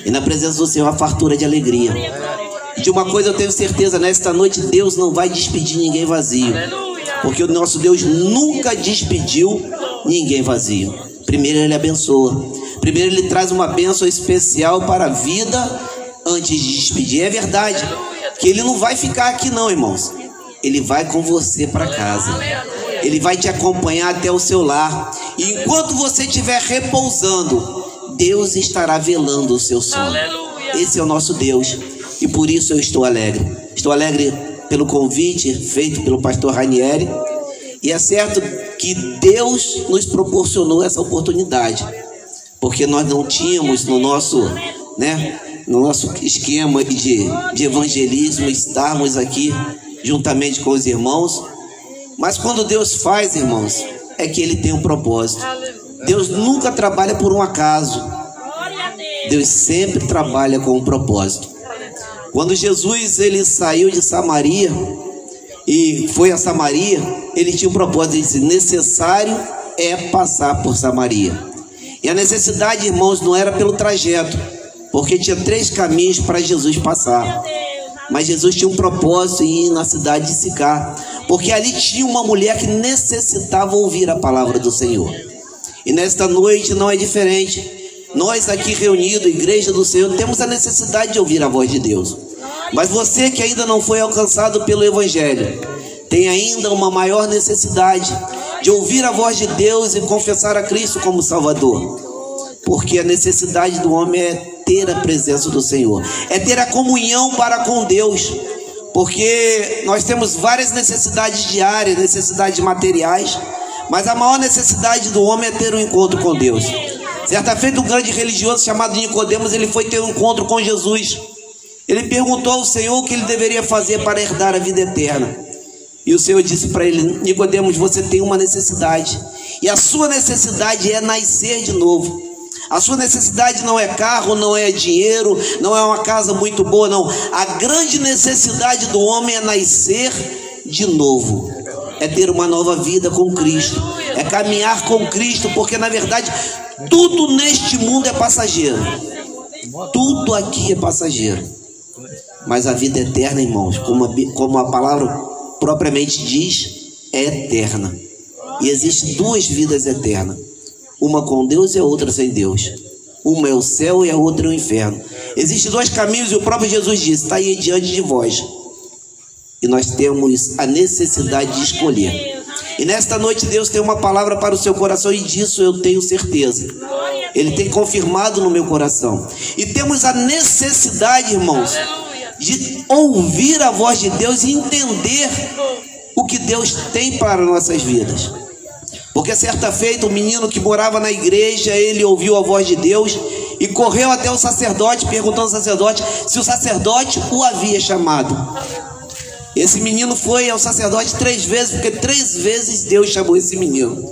S11: E na presença do Senhor a fartura de alegria. De uma coisa eu tenho certeza, nesta noite Deus não vai despedir ninguém vazio. Porque o nosso Deus nunca despediu ninguém vazio. Primeiro Ele abençoa. Primeiro Ele traz uma bênção especial para a vida antes de despedir. É verdade que Ele não vai ficar aqui não, irmãos. Ele vai com você para casa. Ele vai te acompanhar até o seu lar. E enquanto você estiver repousando, Deus estará velando o seu sono. Esse é o nosso Deus. E por isso eu estou alegre. Estou alegre pelo convite feito pelo pastor Ranieri. E é certo que Deus nos proporcionou essa oportunidade. Porque nós não tínhamos no nosso esquema de evangelismo estarmos aqui juntamente com os irmãos. Mas quando Deus faz, irmãos, é que Ele tem um propósito. Deus nunca trabalha por um acaso. Deus sempre trabalha com um propósito. Quando Jesus ele saiu de Samaria e foi a Samaria, ele tinha um propósito. Ele disse: necessário é passar por Samaria. E a necessidade, irmãos, não era pelo trajeto, porque tinha 3 caminhos para Jesus passar. Mas Jesus tinha um propósito em ir na cidade de Sicar, porque ali tinha uma mulher que necessitava ouvir a palavra do Senhor. E nesta noite não é diferente. Nós aqui reunidos, Igreja do Senhor, temos a necessidade de ouvir a voz de Deus. Mas você que ainda não foi alcançado pelo Evangelho, tem ainda uma maior necessidade de ouvir a voz de Deus e confessar a Cristo como Salvador. Porque a necessidade do homem é ter a presença do Senhor, é ter a comunhão para com Deus. Porque nós temos várias necessidades diárias, necessidades materiais, mas a maior necessidade do homem é ter um encontro com Deus. Certa feita um grande religioso chamado Nicodemos, ele foi ter um encontro com Jesus. Ele perguntou ao Senhor o que ele deveria fazer para herdar a vida eterna. E o Senhor disse para ele: Nicodemos, você tem uma necessidade, e a sua necessidade é nascer de novo. A sua necessidade não é carro, não é dinheiro, não é uma casa muito boa, não. A grande necessidade do homem é nascer de novo. É ter uma nova vida com Cristo. É caminhar com Cristo, porque na verdade tudo neste mundo é passageiro. Tudo aqui é passageiro. Mas a vida eterna, irmãos, como a palavra propriamente diz, é eterna. E existem 2 vidas eternas. Uma com Deus e a outra sem Deus. Uma é o céu e a outra é o inferno. Existem 2 caminhos e o próprio Jesus disse: está aí diante de vós. E nós temos a necessidade de escolher. E nesta noite Deus tem uma palavra para o seu coração, e disso eu tenho certeza. Ele tem confirmado no meu coração. E temos a necessidade, irmãos, de ouvir a voz de Deus e entender o que Deus tem para nossas vidas. Porque certa feita o menino que morava na igreja, ele ouviu a voz de Deus e correu até o sacerdote, perguntando ao sacerdote se o sacerdote o havia chamado. Esse menino foi ao sacerdote 3 vezes, porque 3 vezes Deus chamou esse menino.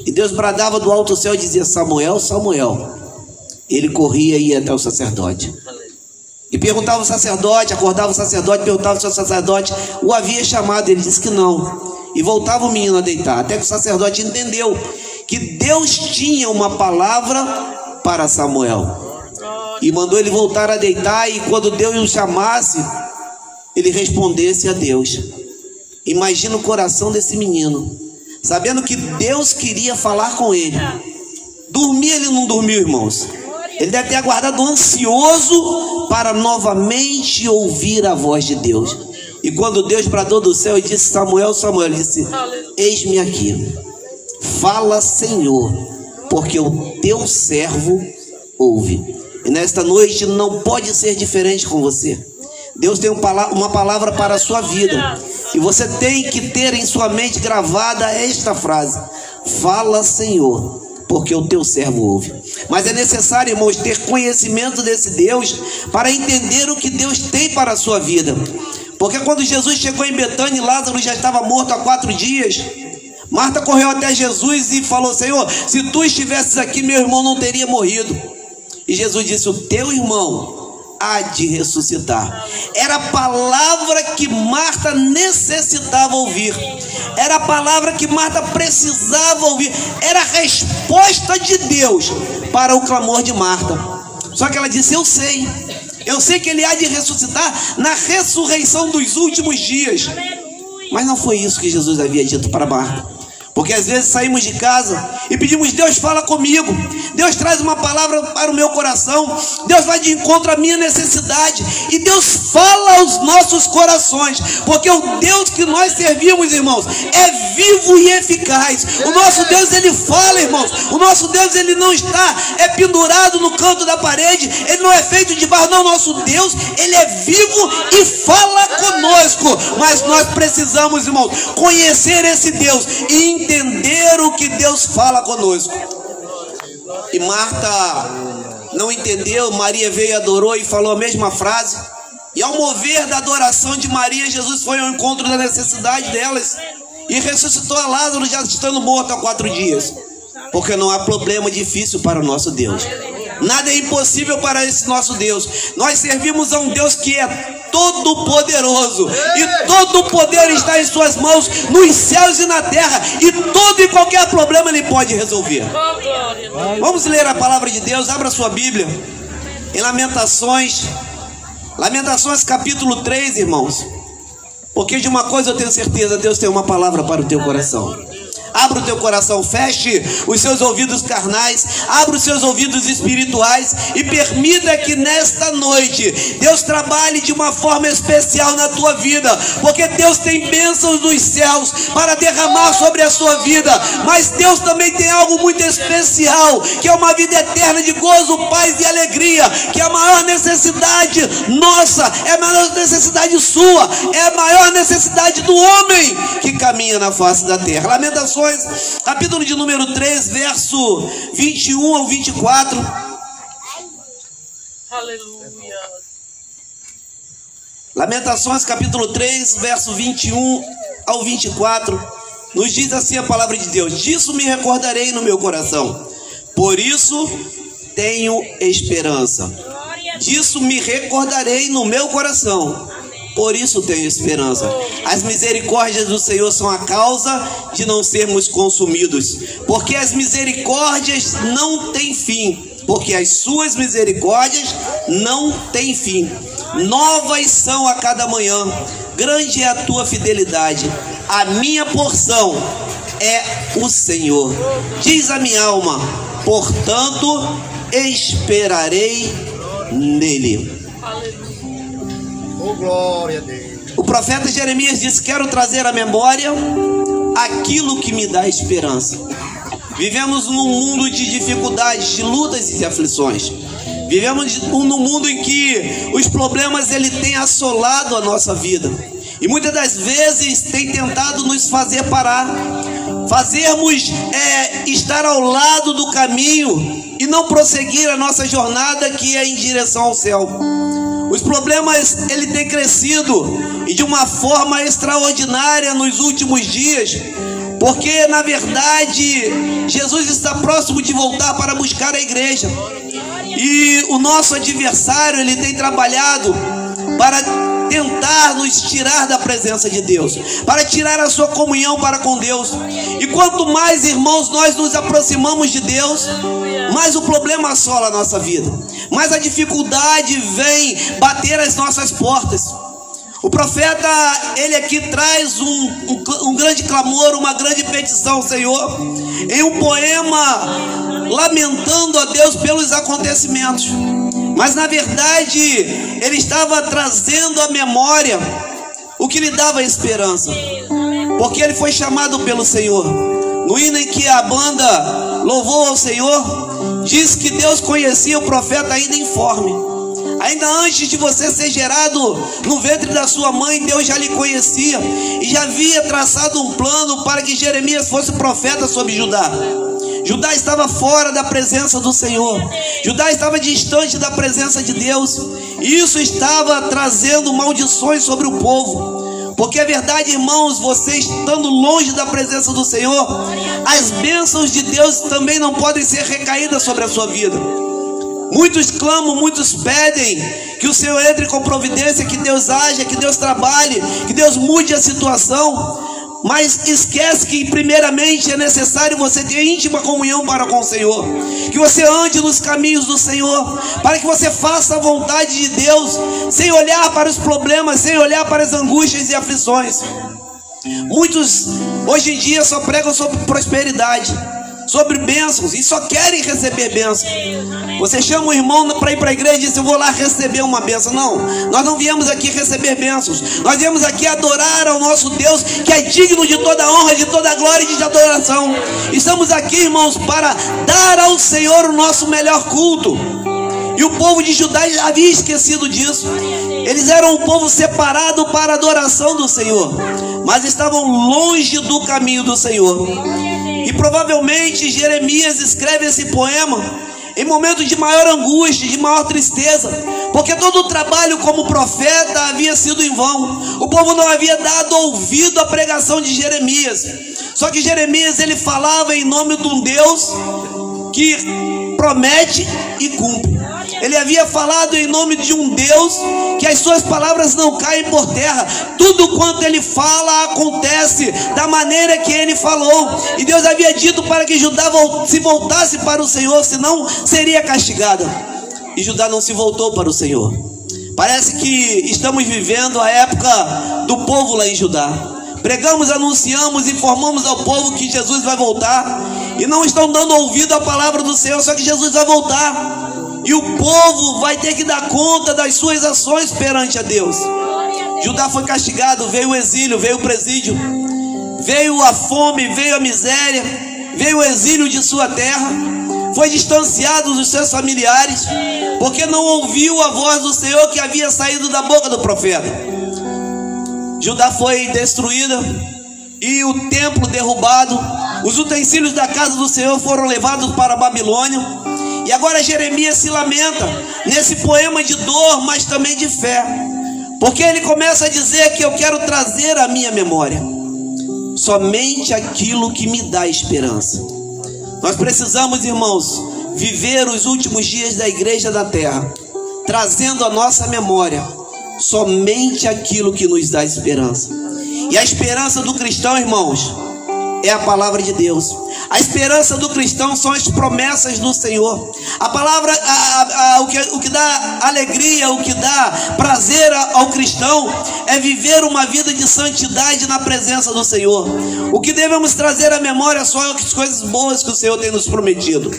S11: E Deus bradava do alto céu e dizia: Samuel, Samuel. Ele corria e ia até o sacerdote. E perguntava ao sacerdote, acordava o sacerdote, perguntava se o sacerdote o havia chamado. Ele disse que não. E voltava o menino a deitar, até que o sacerdote entendeu que Deus tinha uma palavra para Samuel. E mandou ele voltar a deitar, e quando Deus o chamasse, ele respondesse a Deus. Imagina o coração desse menino, sabendo que Deus queria falar com ele. Dormir ele não dormiu, irmãos. Ele deve ter aguardado ansioso para novamente ouvir a voz de Deus. E quando Deus bradou do céu e disse: Samuel, Samuel, ele disse: eis-me aqui. Fala, Senhor, porque o teu servo ouve. E nesta noite não pode ser diferente com você. Deus tem uma palavra para a sua vida. E você tem que ter em sua mente gravada esta frase: fala, Senhor, porque o teu servo ouve. Mas é necessário, irmãos, ter conhecimento desse Deus para entender o que Deus tem para a sua vida. Porque quando Jesus chegou em Betânia e Lázaro já estava morto há 4 dias, Marta correu até Jesus e falou: Senhor, se tu estivesses aqui, meu irmão não teria morrido. E Jesus disse: o teu irmão há de ressuscitar. Era a palavra que Marta necessitava ouvir. Era a palavra que Marta precisava ouvir. Era a resposta de Deus para o clamor de Marta. Só que ela disse: eu sei que ele há de ressuscitar na ressurreição dos últimos dias. Mas não foi isso que Jesus havia dito para Marta. Porque às vezes saímos de casa e pedimos: Deus, fala comigo. Deus, traz uma palavra para o meu coração. Deus vai de encontro à minha necessidade. E Deus fala aos nossos corações. Porque o Deus que nós servimos, irmãos, é vivo e eficaz. O nosso Deus, ele fala, irmãos. O nosso Deus, ele não está pendurado no canto da parede. Ele não é feito de barro. Não, nosso Deus, ele é vivo e fala conosco. Mas nós precisamos, irmãos, conhecer esse Deus e entender o que Deus fala conosco. E Marta não entendeu. Maria veio e adorou e falou a mesma frase. E ao mover da adoração de Maria, Jesus foi ao encontro da necessidade delas e ressuscitou a Lázaro, já estando morto há 4 dias. Porque não há problema difícil para o nosso Deus. Nada é impossível para esse nosso Deus. Nós servimos a um Deus que é todo poderoso, e todo o poder está em suas mãos, nos céus e na terra, e todo e qualquer problema ele pode resolver. Vamos ler a palavra de Deus. Abra sua Bíblia em Lamentações capítulo 3, irmãos. Porque de uma coisa eu tenho certeza: Deus tem uma palavra para o teu coração. Abra o teu coração, feche os seus ouvidos carnais, abra os seus ouvidos espirituais e permita que nesta noite Deus trabalhe de uma forma especial na tua vida. Porque Deus tem bênçãos dos céus para derramar sobre a sua vida, mas Deus também tem algo muito especial, que é uma vida eterna de gozo, paz e alegria. Que é a maior necessidade nossa, é a maior necessidade sua, é a maior necessidade do homem que caminha na face da terra. Lamentações capítulo de número 3, verso 21 ao 24.
S1: Aleluia.
S11: Lamentações capítulo 3, verso 21 ao 24. Nos diz assim a palavra de Deus: disso me recordarei no meu coração, por isso tenho esperança. Disso me recordarei no meu coração, por isso tenho esperança. As misericórdias do Senhor são a causa de não sermos consumidos, porque as misericórdias não têm fim. Porque as suas misericórdias não têm fim. Novas são a cada manhã. Grande é a tua fidelidade. A minha porção é o Senhor. Diz a minha alma: portanto esperarei nele.
S2: Oh, glória a Deus.
S11: O profeta Jeremias disse: quero trazer à memória aquilo que me dá esperança. Vivemos num mundo de dificuldades, de lutas e de aflições. Vivemos num mundo em que os problemas ele tem assolado a nossa vida. E muitas das vezes tem tentado nos fazer parar, fazermos estar ao lado do caminho e não prosseguir a nossa jornada, que é em direção ao céu. Os problemas, ele tem crescido e de uma forma extraordinária nos últimos dias, porque na verdade Jesus está próximo de voltar para buscar a igreja. E o nosso adversário, ele tem trabalhado para tentar nos tirar da presença de Deus, para tirar a sua comunhão para com Deus. E quanto mais, irmãos, nós nos aproximamos de Deus, mais o problema assola a nossa vida, mais a dificuldade vem bater as nossas portas. O profeta, ele aqui traz um grande clamor, uma grande petição ao Senhor, em um poema lamentando a Deus pelos acontecimentos. Mas na verdade, ele estava trazendo à memória o que lhe dava esperança, porque ele foi chamado pelo Senhor. No hino em que a banda louvou ao Senhor, diz que Deus conhecia o profeta ainda informe. Ainda antes de você ser gerado no ventre da sua mãe, Deus já lhe conhecia e já havia traçado um plano para que Jeremias fosse profeta sobre Judá. Judá estava fora da presença do Senhor, Judá estava distante da presença de Deus, e isso estava trazendo maldições sobre o povo. Porque é verdade, irmãos, você estando longe da presença do Senhor, as bênçãos de Deus também não podem ser recaídas sobre a sua vida. Muitos clamam, muitos pedem que o Senhor entre com providência, que Deus haja, que Deus trabalhe, que Deus mude a situação, mas esquece que primeiramente é necessário você ter íntima comunhão para com o Senhor, que você ande nos caminhos do Senhor, para que você faça a vontade de Deus, sem olhar para os problemas, sem olhar para as angústias e aflições. Muitos hoje em dia só pregam sobre prosperidade, sobre bênçãos, e só querem receber bênçãos. Você chama um irmão para ir para a igreja e diz: eu vou lá receber uma bênção. Não, nós não viemos aqui receber bênçãos, nós viemos aqui adorar ao nosso Deus, que é digno de toda honra, de toda glória e de adoração. Estamos aqui, irmãos, para dar ao Senhor o nosso melhor culto. E o povo de Judá já havia esquecido disso. Eles eram um povo separado para a adoração do Senhor, mas estavam longe do caminho do Senhor. E provavelmente Jeremias escreve esse poema em momentos de maior angústia, de maior tristeza, porque todo o trabalho como profeta havia sido em vão. O povo não havia dado ouvido à pregação de Jeremias. Só que Jeremias, ele falava em nome de um Deus que promete e cumpre. Ele havia falado em nome de um Deus que as suas palavras não caem por terra. Tudo quanto ele fala acontece da maneira que ele falou. E Deus havia dito para que Judá se voltasse para o Senhor, senão seria castigada. E Judá não se voltou para o Senhor. Parece que estamos vivendo a época do povo lá em Judá. Pregamos, anunciamos, informamos ao povo que Jesus vai voltar, e não estão dando ouvido à palavra do Senhor. Só que Jesus vai voltar, e o povo vai ter que dar conta das suas ações perante a Deus. Judá foi castigado, veio o exílio, veio o presídio, veio a fome, veio a miséria, veio o exílio de sua terra, foi distanciado dos seus familiares, porque não ouviu a voz do Senhor que havia saído da boca do profeta. Judá foi destruída e o templo derrubado, os utensílios da casa do Senhor foram levados para a Babilônia. E agora Jeremias se lamenta nesse poema de dor, mas também de fé, porque ele começa a dizer que eu quero trazer à minha memória somente aquilo que me dá esperança. Nós precisamos, irmãos, viver os últimos dias da igreja da terra, trazendo à nossa memória somente aquilo que nos dá esperança. E a esperança do cristão, irmãos, é a palavra de Deus. A esperança do cristão são as promessas do Senhor. A palavra, o que dá alegria, o que dá prazer ao cristão é viver uma vida de santidade na presença do Senhor. O que devemos trazer à memória são as coisas boas que o Senhor tem nos prometido.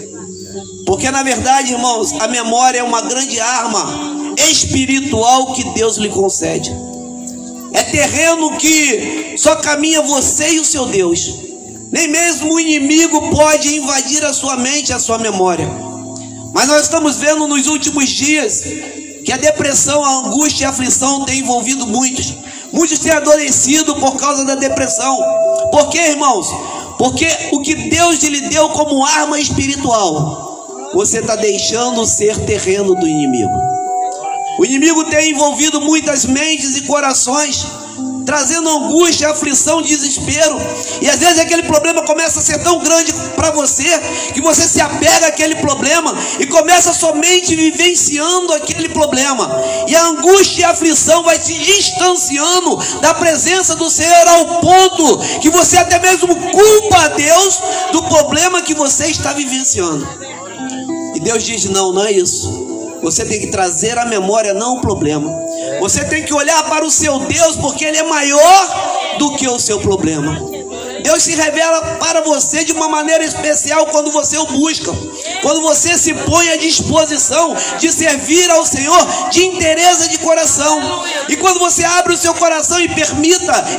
S11: Porque na verdade, irmãos, a memória é uma grande arma espiritual que Deus lhe concede. É terreno que só caminha você e o seu Deus. Nem mesmo o inimigo pode invadir a sua mente, a sua memória. Mas nós estamos vendo nos últimos dias que a depressão, a angústia e a aflição tem envolvido muitos Muitos têm adoecido por causa da depressão. Por quê, irmãos? Porque o que Deus lhe deu como arma espiritual, você está deixando ser terreno do inimigo. O inimigo tem envolvido muitas mentes e corações, trazendo angústia, aflição, desespero. E às vezes aquele problema começa a ser tão grande para você, que você se apega àquele problema e começa somente vivenciando aquele problema. E a angústia e a aflição vai se distanciando da presença do Senhor, ao ponto que você até mesmo culpa a Deus do problema que você está vivenciando. E Deus diz: não, não é isso. Você tem que trazer à memória não o problema. Você tem que olhar para o seu Deus, porque Ele é maior do que o seu problema. Deus se revela para você de uma maneira especial quando você o busca, quando você se põe à disposição de servir ao Senhor de inteireza de coração. E quando você abre o seu coração e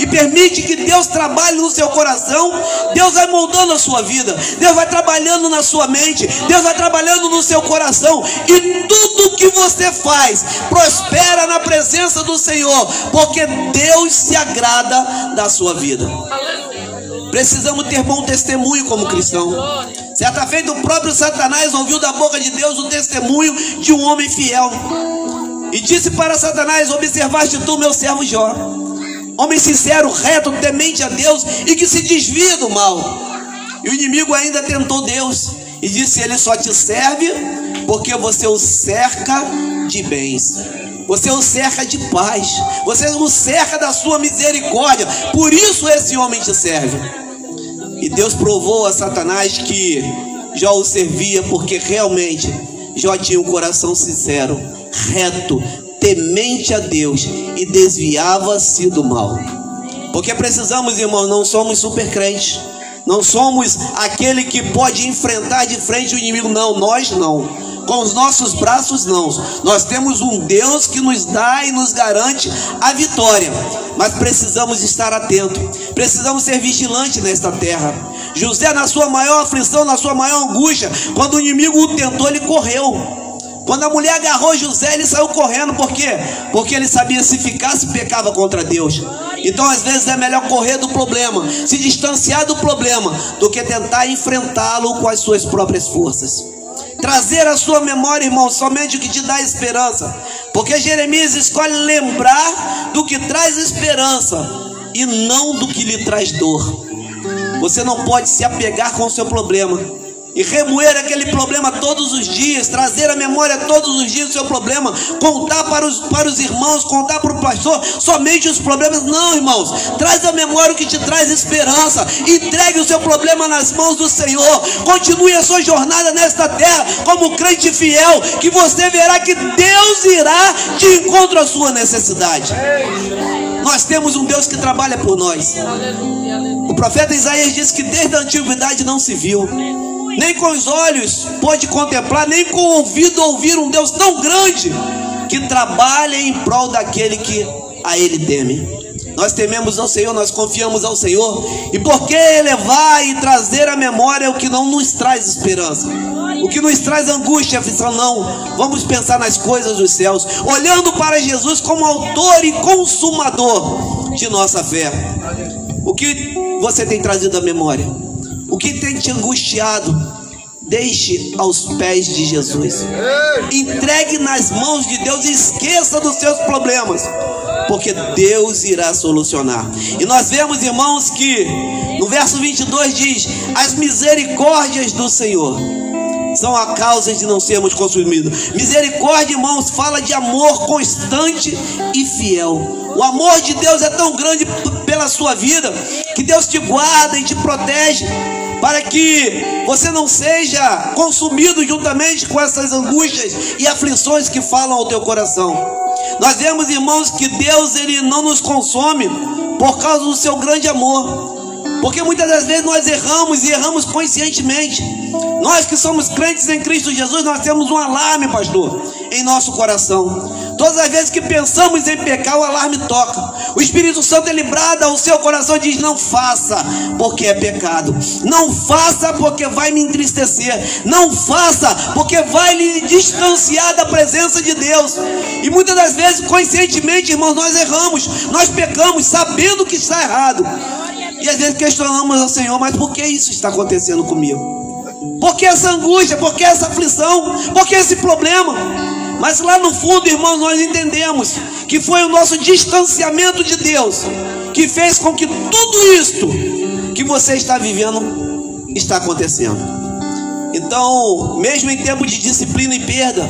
S11: permite que Deus trabalhe no seu coração, Deus vai moldando a sua vida, Deus vai trabalhando na sua mente, Deus vai trabalhando no seu coração, e tudo que você faz prospera na presença do Senhor, porque Deus se agrada da sua vida. Precisamos ter bom testemunho como cristão. Certa feita, o próprio Satanás ouviu da boca de Deus o testemunho de um homem fiel, e disse para Satanás: observaste tu meu servo Jó, homem sincero, reto, temente a Deus, e que se desvia do mal. E o inimigo ainda tentou Deus e disse: ele só te serve porque você o cerca de bens, você o cerca de paz, você o cerca da sua misericórdia, por isso esse homem te serve. E Deus provou a Satanás que Jó o servia porque realmente Jó tinha um coração sincero, reto, temente a Deus, e desviava-se do mal. Porque precisamos, irmãos, não somos super crentes, não somos aquele que pode enfrentar de frente o inimigo, não, nós não. Com os nossos braços não. Nós temos um Deus que nos dá e nos garante a vitória. Mas precisamos estar atentos. Precisamos ser vigilantes nesta terra. José, na sua maior aflição, na sua maior angústia, quando o inimigo o tentou, ele correu. Quando a mulher agarrou José, ele saiu correndo. Por quê? Porque ele sabia, se ficasse, pecava contra Deus. Então às vezes é melhor correr do problema, se distanciar do problema, do que tentar enfrentá-lo com as suas próprias forças. Trazer à sua memória, irmão, somente o que te dá esperança. Porque Jeremias escolhe lembrar do que traz esperança e não do que lhe traz dor. Você não pode se apegar com o seu problema e remoer aquele problema todos os dias, trazer à memória todos os dias o seu problema, contar para os irmãos, contar para o pastor somente os problemas. Não, irmãos, traz à memória o que te traz esperança. Entregue o seu problema nas mãos do Senhor. Continue a sua jornada nesta terra como crente fiel, que você verá que Deus irá de encontro à sua necessidade. Nós temos um Deus que trabalha por nós. O profeta Isaías disse que desde a antiguidade não se viu, nem com os olhos pôde contemplar, nem com o ouvido ouvir um Deus tão grande, que trabalha em prol daquele que a Ele teme. Nós tememos ao Senhor, nós confiamos ao Senhor. E por que elevar e trazer à memória o que não nos traz esperança, o que nos traz angústia e aflição? Não, vamos pensar nas coisas dos céus, olhando para Jesus como autor e consumador de nossa fé. O que você tem trazido à memória? O que tem te angustiado? Deixe aos pés de Jesus. Entregue nas mãos de Deus e esqueça dos seus problemas, porque Deus irá solucionar. E nós vemos, irmãos, que no verso 22 diz: as misericórdias do Senhor são a causa de não sermos consumidos. Misericórdia, irmãos, fala de amor constante e fiel. O amor de Deus é tão grande pela sua vida, que Deus te guarda e te protege, para que você não seja consumido juntamente com essas angústias e aflições que falam ao teu coração. Nós vemos, irmãos, que Deus, Ele não nos consome por causa do seu grande amor, Porque muitas das vezes nós erramos e erramos conscientemente. Nós que somos crentes em Cristo Jesus, nós temos um alarme, pastor, em nosso coração. Todas as vezes que pensamos em pecar, o alarme toca. O Espírito Santo, ele brada ao seu coração e diz: não faça, porque é pecado. Não faça, porque vai me entristecer. Não faça, porque vai lhe distanciar da presença de Deus. E muitas das vezes, conscientemente, irmãos, nós erramos. Nós pecamos sabendo que está errado. E às vezes questionamos ao Senhor: mas por que isso está acontecendo comigo? Por que essa angústia? Por que essa aflição? Por que esse problema? Mas lá no fundo, irmãos, nós entendemos que foi o nosso distanciamento de Deus que fez com que tudo isto que você está vivendo está acontecendo. Então, mesmo em tempo de disciplina e perda,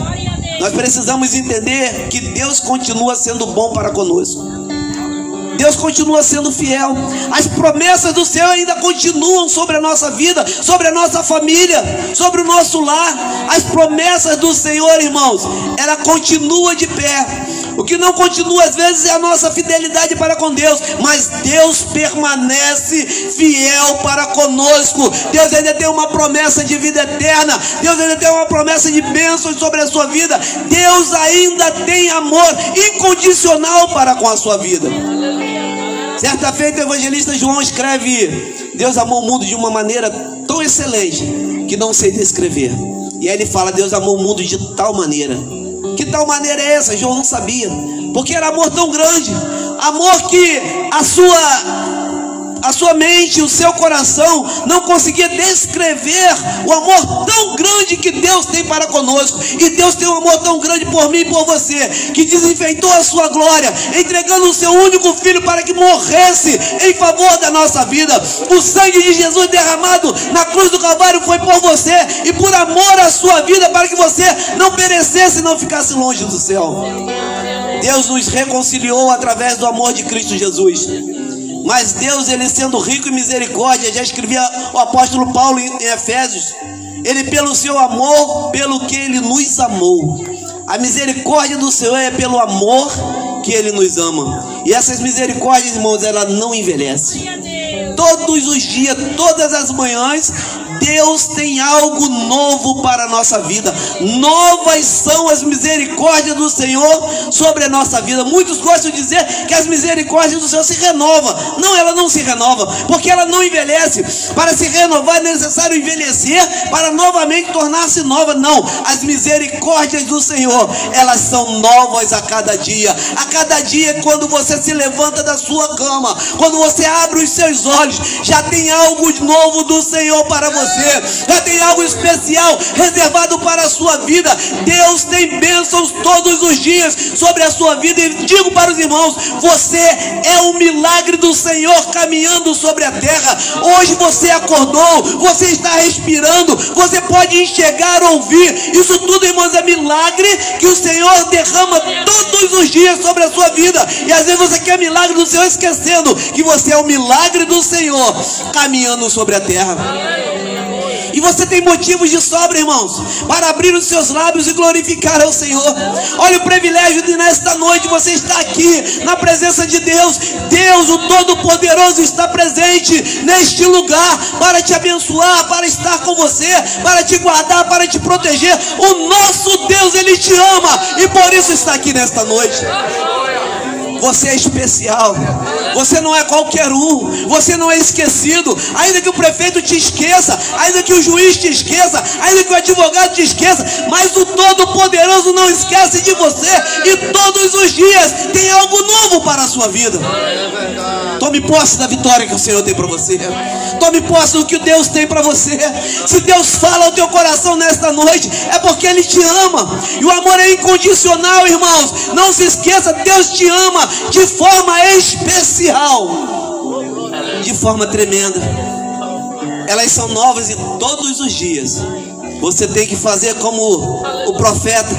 S11: nós precisamos entender que Deus continua sendo bom para conosco. Deus continua sendo fiel. As promessas do Senhor ainda continuam sobre a nossa vida, sobre a nossa família, sobre o nosso lar. As promessas do Senhor, irmãos, ela continua de pé. O que não continua às vezes é a nossa fidelidade para com Deus, mas Deus permanece fiel para conosco. Deus ainda tem uma promessa de vida eterna. Deus ainda tem uma promessa de bênçãos sobre a sua vida. Deus ainda tem amor incondicional para com a sua vida. Certa feita, o evangelista João escreve: Deus amou o mundo de uma maneira tão excelente que não sei descrever. E aí ele fala: Deus amou o mundo de tal maneira. Que tal maneira é essa? João não sabia, porque era amor tão grande, amor que a sua mente, o seu coração não conseguia descrever o amor tão grande que Deus tem para conosco. E Deus tem um amor tão grande por mim e por você, que desenfeitou a sua glória, entregando o seu único filho para que morresse em favor da nossa vida. O sangue de Jesus derramado na cruz do Calvário foi por você e por amor à sua vida, para que você não perecesse e não ficasse longe do céu. Deus nos reconciliou através do amor de Cristo Jesus. Mas Deus, ele sendo rico em misericórdia, já escrevia o apóstolo Paulo em Efésios, ele pelo seu amor, pelo que ele nos amou. A misericórdia do Senhor é pelo amor que ele nos ama. E essas misericórdias, irmãos, ela não envelhece. Todos os dias, todas as manhãs, Deus tem algo novo para a nossa vida. Novas são as misericórdias do Senhor sobre a nossa vida. Muitos gostam de dizer que as misericórdias do Senhor se renovam. Não, ela não se renova, porque ela não envelhece. Para se renovar é necessário envelhecer para novamente tornar-se nova. Não, as misericórdias do Senhor, elas são novas a cada dia. A cada dia, quando você se levanta da sua cama, quando você abre os seus olhos, já tem algo novo do Senhor para você. Já tem algo especial reservado para a sua vida. Deus tem bênçãos todos os dias sobre a sua vida. E digo para os irmãos: você é um milagre do Senhor caminhando sobre a terra. Hoje você acordou, você está respirando, você pode enxergar, ouvir. Isso tudo, irmãos, é milagre que o Senhor derrama todos os dias sobre a sua vida. E às vezes você quer milagre do Senhor, esquecendo que você é o milagre do Senhor caminhando sobre a terra. E você tem motivos de sobra, irmãos, para abrir os seus lábios e glorificar ao Senhor. Olha o privilégio de nesta noite você estar aqui na presença de Deus. Deus, o Todo-Poderoso, está presente neste lugar para te abençoar, para estar com você, para te guardar, para te proteger. O nosso Deus, Ele te ama e por isso está aqui nesta noite. Você é especial. Você não é qualquer um. Você não é esquecido. Ainda que o prefeito te esqueça, ainda que o juiz te esqueça, ainda que o advogado te esqueça, mas o Todo-Poderoso não esquece de você. E todos os dias tem algo novo para a sua vida. Tome posse da vitória que o Senhor tem para você. Tome posse do que Deus tem para você. Se Deus fala ao teu coração nesta noite, é porque Ele te ama. E o amor é incondicional, irmãos. Não se esqueça, Deus te ama de forma especial, de forma tremenda. Elas são novas e todos os dias você tem que fazer como o profeta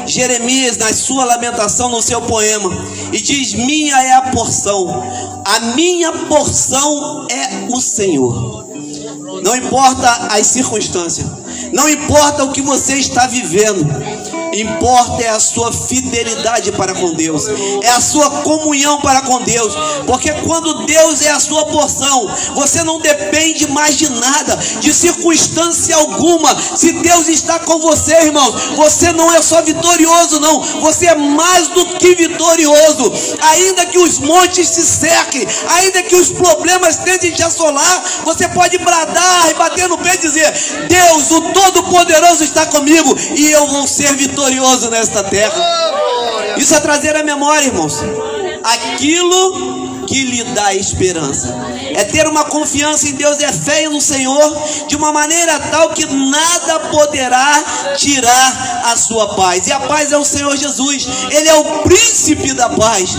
S11: Jeremias, na sua lamentação, no seu poema, e diz: minha é a porção, a minha porção é o Senhor. Não importa as circunstâncias, não importa o que você está vivendo, Importa é a sua fidelidade para com Deus, é a sua comunhão para com Deus, porque quando Deus é a sua porção, você não depende mais de nada, de circunstância alguma. Se Deus está com você, irmãos, você não é só vitorioso, não, você é mais do que vitorioso. Ainda que os montes se cerquem, ainda que os problemas tentem te assolar, você pode bradar e bater no pé e dizer: Deus, o Todo-Poderoso está comigo e eu vou ser vitorioso nesta terra. Isso é trazer à memória, irmãos, aquilo que lhe dá esperança. É ter uma confiança em Deus, é fé no Senhor, de uma maneira tal que nada poderá tirar a sua paz. E a paz é o Senhor Jesus, Ele é o príncipe da paz.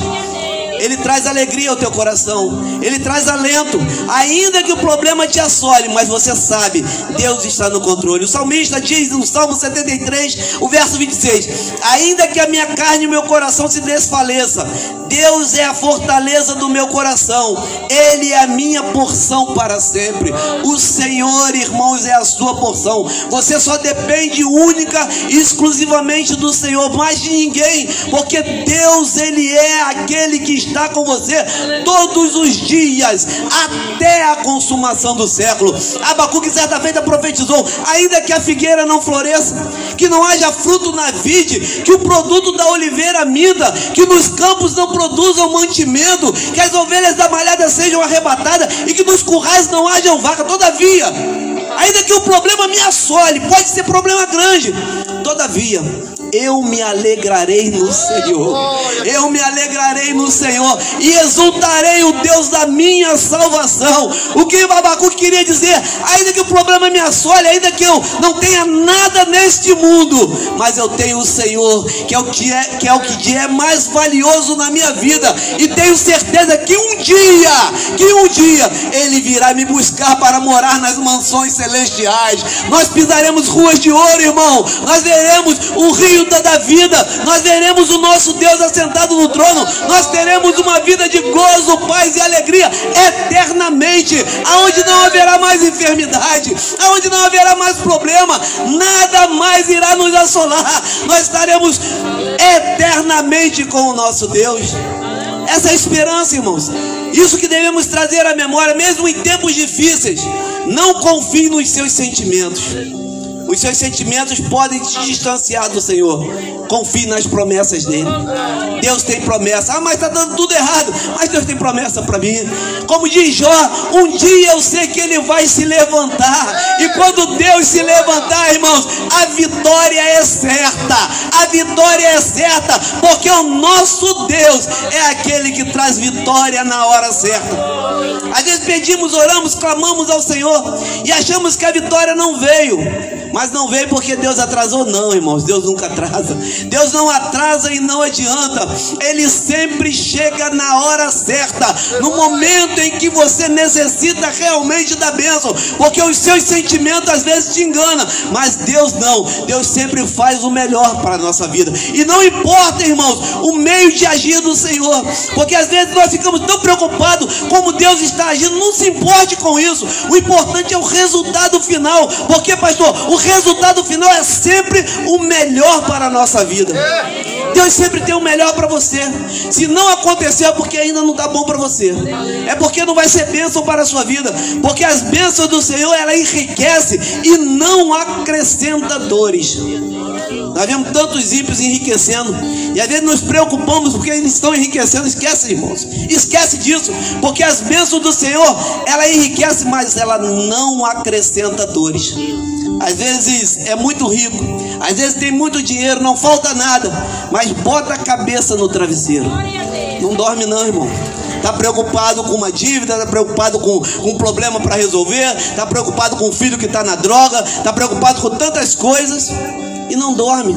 S11: Ele traz alegria ao teu coração, Ele traz alento, ainda que o problema te assole, mas você sabe, Deus está no controle. O salmista diz no Salmo 73, o verso 26, ainda que a minha carne e o meu coração se desfaleça, Deus é a fortaleza do meu coração, Ele é a minha porção para sempre. O Senhor, irmãos, é a sua porção. Você só depende única e exclusivamente do Senhor, mais de ninguém, porque Deus, Ele é aquele que está com você todos os dias, até a consumação do século. Abacuque certa feita profetizou: ainda que a figueira não floresça, que não haja fruto na vide, que o produto da oliveira minta, que nos campos não produzam mantimento, que as ovelhas da malhada sejam arrebatadas e que nos currais não hajam vaca, todavia, ainda que o problema me assole, pode ser problema grande, todavia, eu me alegrarei no Senhor, eu me alegrarei no Senhor e exultarei o Deus da minha salvação. O que Abacuque queria dizer? Ainda que o problema me assole, ainda que eu não tenha nada neste mundo, mas eu tenho o Senhor, que é o que é mais valioso na minha vida, e tenho certeza que um dia Ele virá me buscar para morar nas mansões celestiais. Nós pisaremos ruas de ouro, irmão, nós veremos o rio da vida, nós veremos o nosso Deus assentado no trono, nós teremos uma vida de gozo, paz e alegria eternamente, aonde não haverá mais enfermidade, aonde não haverá mais problema, nada mais irá nos assolar, nós estaremos eternamente com o nosso Deus. Essa é a esperança, irmãos, isso que devemos trazer à memória, mesmo em tempos difíceis. Não confie nos seus sentimentos. Os seus sentimentos podem te distanciar do Senhor. Confie nas promessas dele. Deus tem promessa. Ah, mas está dando tudo errado. Mas Deus tem promessa para mim. Como diz Jó, um dia eu sei que ele vai se levantar. E quando Deus se levantar, irmãos, a vitória é certa. A vitória é certa, porque o nosso Deus é aquele que traz vitória na hora certa. Às vezes pedimos, oramos, clamamos ao Senhor e achamos que a vitória não veio. Mas não veio porque Deus atrasou, não, irmãos. Deus nunca atrasa. Deus não atrasa e não adianta. Ele sempre chega na hora certa, no momento em que você necessita realmente da bênção, porque os seus sentimentos às vezes te enganam, mas Deus não. Deus sempre faz o melhor para a nossa vida. E não importa, irmãos, o meio de agir do Senhor, porque às vezes nós ficamos tão preocupados como Deus está agindo. Não se importe com isso. O importante é o resultado final, porque, pastor, o resultado final é sempre o melhor para a nossa vida. Deus sempre tem o melhor para você. Se não aconteceu é porque ainda não está bom para você, é porque não vai ser bênção para a sua vida, porque as bênçãos do Senhor, ela enriquece e não acrescenta dores. Nós vemos tantos ímpios enriquecendo e às vezes nos preocupamos porque eles estão enriquecendo. Esquece, irmãos, esquece disso, porque as bênçãos do Senhor, ela enriquece, mas ela não acrescenta dores. Às vezes é muito rico, às vezes tem muito dinheiro, não falta nada, mas bota a cabeça no travesseiro, não dorme não, irmão. Está preocupado com uma dívida, está preocupado com um problema para resolver, está preocupado com o filho que está na droga, está preocupado com tantas coisas e não dorme.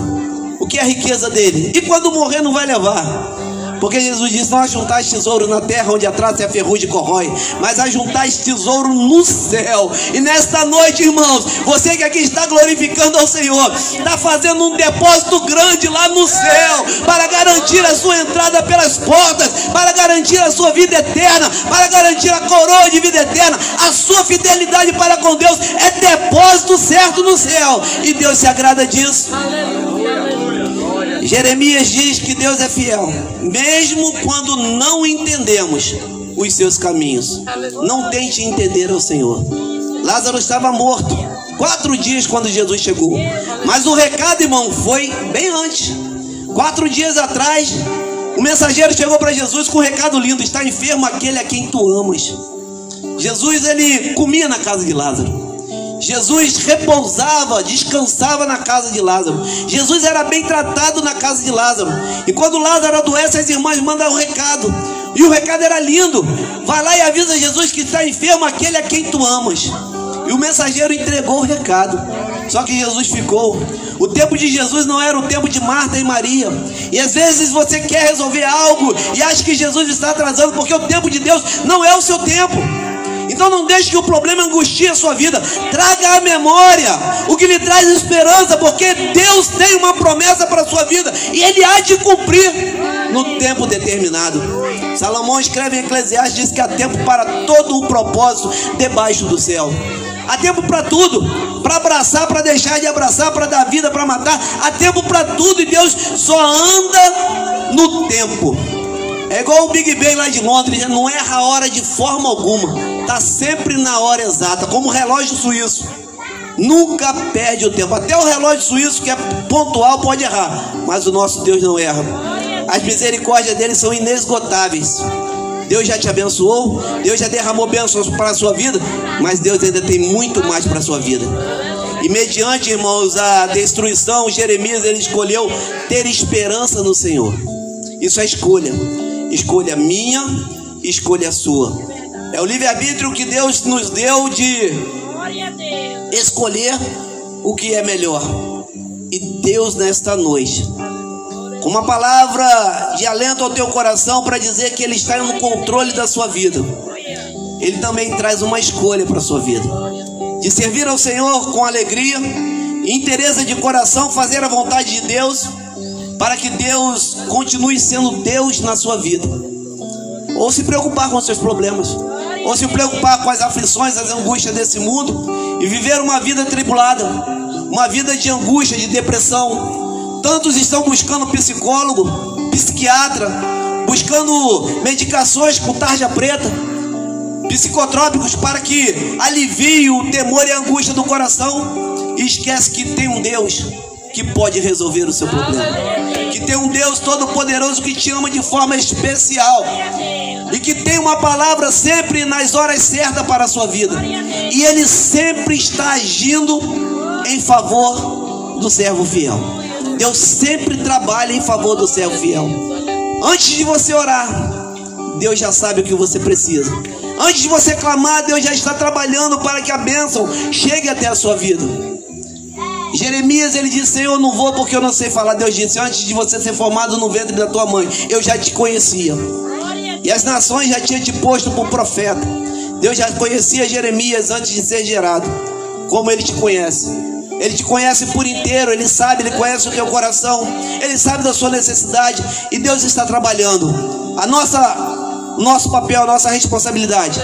S11: O que é a riqueza dele? E quando morrer não vai levar. Porque Jesus disse: não ajuntais tesouro na terra, onde a traça e a ferrugem corrói, mas ajuntais tesouro no céu. E nesta noite, irmãos, você que aqui está glorificando ao Senhor, está fazendo um depósito grande lá no céu, para garantir a sua entrada pelas portas, para garantir a sua vida eterna, para garantir a coroa de vida eterna. A sua fidelidade para com Deus é depósito certo no céu, e Deus se agrada disso. Jeremias diz que Deus é fiel, mesmo quando não entendemos os seus caminhos. Não tente entender o Senhor. Lázaro estava morto 4 dias quando Jesus chegou, mas o recado, irmão, foi bem antes. 4 dias atrás, o mensageiro chegou para Jesus com um recado lindo: está enfermo aquele a quem tu amas. Jesus, ele comia na casa de Lázaro. Jesus repousava, descansava na casa de Lázaro. Jesus era bem tratado na casa de Lázaro. E quando Lázaro adoece, as irmãs mandam um recado. E o recado era lindo: vai lá e avisa Jesus que está enfermo aquele a quem tu amas. E o mensageiro entregou o recado. Só que Jesus ficou. O tempo de Jesus não era o tempo de Marta e Maria. E às vezes você quer resolver algo e acha que Jesus está atrasando, porque o tempo de Deus não é o seu tempo. Então não deixe que o problema angustie a sua vida. Traga à memória o que lhe traz esperança, porque Deus tem uma promessa para a sua vida e Ele há de cumprir no tempo determinado. Salomão escreve em Eclesiastes, diz que há tempo para todo o propósito debaixo do céu. Há tempo para tudo, para abraçar, para deixar de abraçar, para dar vida, para matar. Há tempo para tudo e Deus só anda no tempo. É igual o Big Ben lá de Londres, não erra a hora de forma alguma. Está sempre na hora exata, como o relógio suíço. Nunca perde o tempo. Até o relógio suíço, que é pontual, pode errar, mas o nosso Deus não erra. As misericórdias dele são inesgotáveis. Deus já te abençoou, Deus já derramou bênçãos para a sua vida, mas Deus ainda tem muito mais para a sua vida. E mediante, irmãos, a destruição, Jeremias, ele escolheu ter esperança no Senhor. Isso é escolha. Escolha minha, escolha sua. É o livre-arbítrio que Deus nos deu de escolher o que é melhor. E Deus, nesta noite, com uma palavra de alento ao teu coração para dizer que Ele está no controle da sua vida, Ele também traz uma escolha para a sua vida, de servir ao Senhor com alegria, interesse de coração, fazer a vontade de Deus, para que Deus continue sendo Deus na sua vida. Ou se preocupar com os seus problemas, ou se preocupar com as aflições, as angústias desse mundo, e viver uma vida tribulada, uma vida de angústia, de depressão. Tantos estão buscando psicólogo, psiquiatra, buscando medicações com tarja preta, psicotrópicos para que alivie o temor e a angústia do coração, e esquece que tem um Deus que pode resolver o seu problema, que tem um Deus todo-poderoso que te ama de forma especial e que tem uma palavra sempre nas horas certas para a sua vida, e Ele sempre está agindo em favor do servo fiel. Deus sempre trabalha em favor do servo fiel. Antes de você orar, Deus já sabe o que você precisa. Antes de você clamar, Deus já está trabalhando para que a bênção chegue até a sua vida. Jeremias, ele disse: Senhor, eu não vou porque eu não sei falar. Deus disse: antes de você ser formado no ventre da tua mãe, eu já te conhecia, e as nações já tinham te posto por profeta. Deus já conhecia Jeremias antes de ser gerado, como Ele te conhece. Ele te conhece por inteiro, Ele sabe, Ele conhece o teu coração, Ele sabe da sua necessidade, e Deus está trabalhando. Nosso papel, a nossa responsabilidade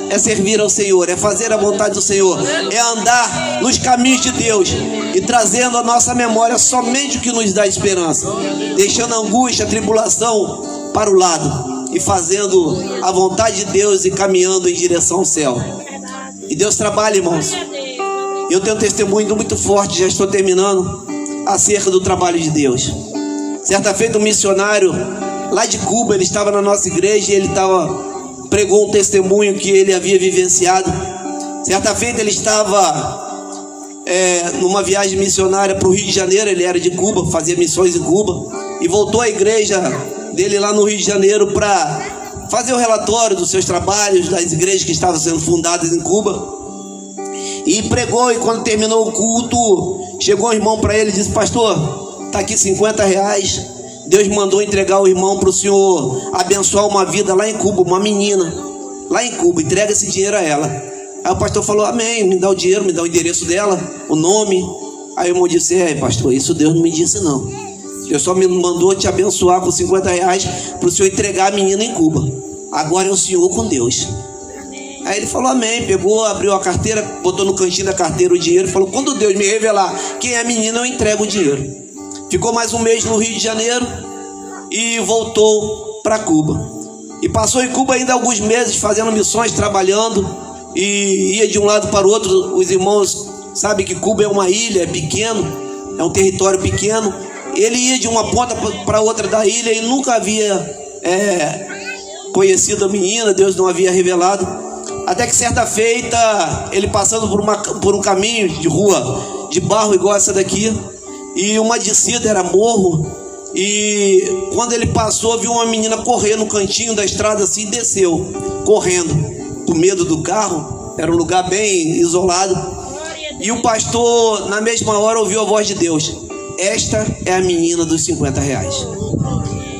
S11: é servir ao Senhor, é fazer a vontade do Senhor, é andar nos caminhos de Deus e trazendo à nossa memória somente o que nos dá esperança, deixando a angústia, a tribulação para o lado e fazendo a vontade de Deus e caminhando em direção ao céu. E Deus trabalha, irmãos. Eu tenho um testemunho muito forte, já estou terminando, acerca do trabalho de Deus. Certa feita, um missionário lá de Cuba, ele estava na nossa igreja e ele pregou um testemunho que ele havia vivenciado. Certa feita, ele estava numa viagem missionária para o Rio de Janeiro. Ele era de Cuba, fazia missões em Cuba, e voltou à igreja dele lá no Rio de Janeiro para fazer o relatório dos seus trabalhos, das igrejas que estavam sendo fundadas em Cuba. E pregou, e quando terminou o culto, chegou um irmão para ele e disse: pastor, está aqui R$50, Deus mandou entregar o irmão para o senhor abençoar uma vida lá em Cuba, uma menina lá em Cuba, entrega esse dinheiro a ela. Aí o pastor falou: amém, me dá o dinheiro, me dá o endereço dela, o nome. Aí o irmão disse: pastor, isso Deus não me disse não, Deus só me mandou te abençoar com R$50 para o senhor entregar a menina em Cuba, agora é o senhor com Deus. Aí ele falou amém, pegou, abriu a carteira, botou no cantinho da carteira o dinheiro e falou: quando Deus me revelar quem é a menina, eu entrego o dinheiro. ficou mais um mês no Rio de Janeiro e voltou para Cuba. E passou em Cuba ainda alguns meses fazendo missões, trabalhando, e ia de um lado para o outro. Os irmãos sabem que Cuba é uma ilha, é pequeno, é um território pequeno. Ele ia de uma ponta para outra da ilha e nunca havia conhecido a menina, Deus não havia revelado. Até que certa feita, ele passando por um caminho de rua de barro igual essa daqui, e uma descida, era morro, e quando ele passou, viu uma menina correr no cantinho da estrada assim, e desceu, correndo, com medo do carro. Era um lugar bem isolado. E o pastor, na mesma hora, ouviu a voz de Deus: esta é a menina dos 50 reais.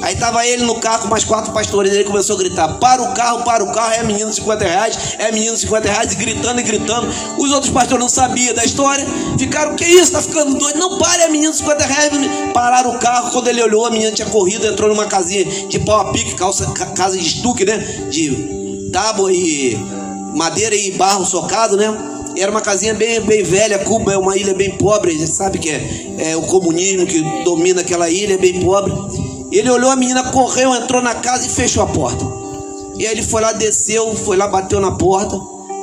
S11: Aí estava ele no carro com mais 4 pastores. Ele começou a gritar: para o carro, é a menina dos 50 reais, é a menina dos 50 reais, e gritando e gritando. Os outros pastores não sabiam da história, ficaram: que isso, tá ficando doido? Não, pare, é a menina dos 50 reais. Pararam o carro. Quando ele olhou, a menina tinha corrido, entrou numa casinha de pau a pique, casa de estuque, né, de tábua e madeira e barro socado, né. Era uma casinha bem velha. Cuba é uma ilha bem pobre, a gente sabe que é o comunismo que domina aquela ilha, é bem pobre. Ele olhou, a menina correu, entrou na casa e fechou a porta. E aí ele foi lá, desceu, foi lá, bateu na porta.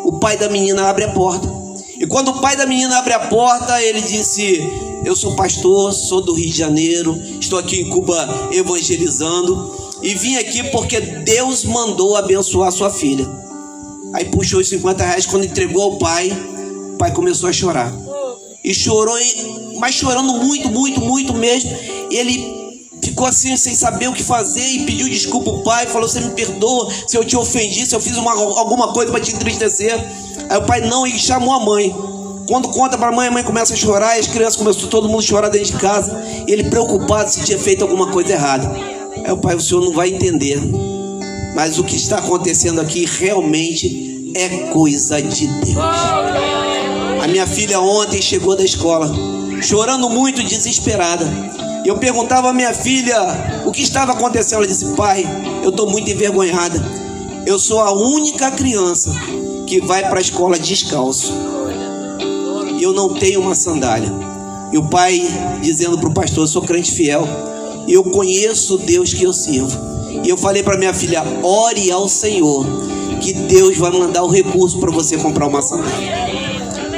S11: O pai da menina abre a porta. E quando o pai da menina abre a porta, ele disse: eu sou pastor, sou do Rio de Janeiro, estou aqui em Cuba evangelizando, e vim aqui porque Deus mandou abençoar sua filha. Aí puxou os 50 reais. Quando entregou ao pai, o pai começou a chorar. E chorou, mas chorando muito, muito, muito mesmo. Ele ficou assim, sem saber o que fazer, e pediu desculpa ao pai. Falou: você me perdoa se eu te ofendi, se eu fiz alguma coisa para te entristecer. Aí o pai não, e chamou a mãe. Quando conta para a mãe começa a chorar, e as crianças começam todo mundo a chorar dentro de casa. Ele preocupado se tinha feito alguma coisa errada. Aí o pai: o senhor não vai entender, mas o que está acontecendo aqui realmente é coisa de Deus. A minha filha ontem chegou da escola, chorando muito, desesperada. Eu perguntava à minha filha o que estava acontecendo. Ela disse: pai, eu estou muito envergonhada. Eu sou a única criança que vai para a escola descalço, e eu não tenho uma sandália. E o pai dizendo para o pastor: eu sou crente fiel, eu conheço o Deus que eu sirvo. E eu falei para minha filha: ore ao Senhor, que Deus vai mandar o recurso para você comprar uma sandália.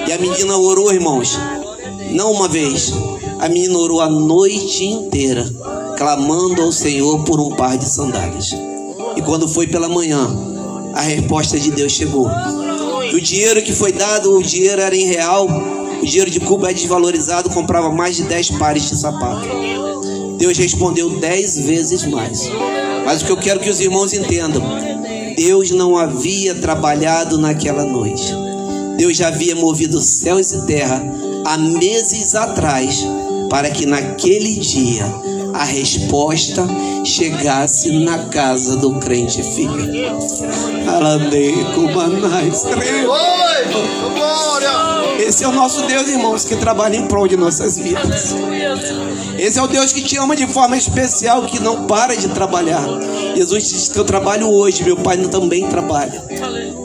S11: E a menina orou, irmãos, não uma vez, a menina orou a noite inteira, clamando ao Senhor por um par de sandálias. E quando foi pela manhã, a resposta de Deus chegou. E o dinheiro que foi dado, o dinheiro era em real. O dinheiro de Cuba é desvalorizado, comprava mais de 10 pares de sapato. Deus respondeu 10 vezes mais. Mas o que eu quero que os irmãos entendam: Deus não havia trabalhado naquela noite. Deus já havia movido céus e terra há meses atrás, para que naquele dia a resposta chegasse na casa do crente filho. Esse é o nosso Deus, irmãos, que trabalha em prol de nossas vidas. Esse é o Deus que te ama de forma especial, que não para de trabalhar. Jesus disse que eu trabalho hoje, meu Pai também trabalha.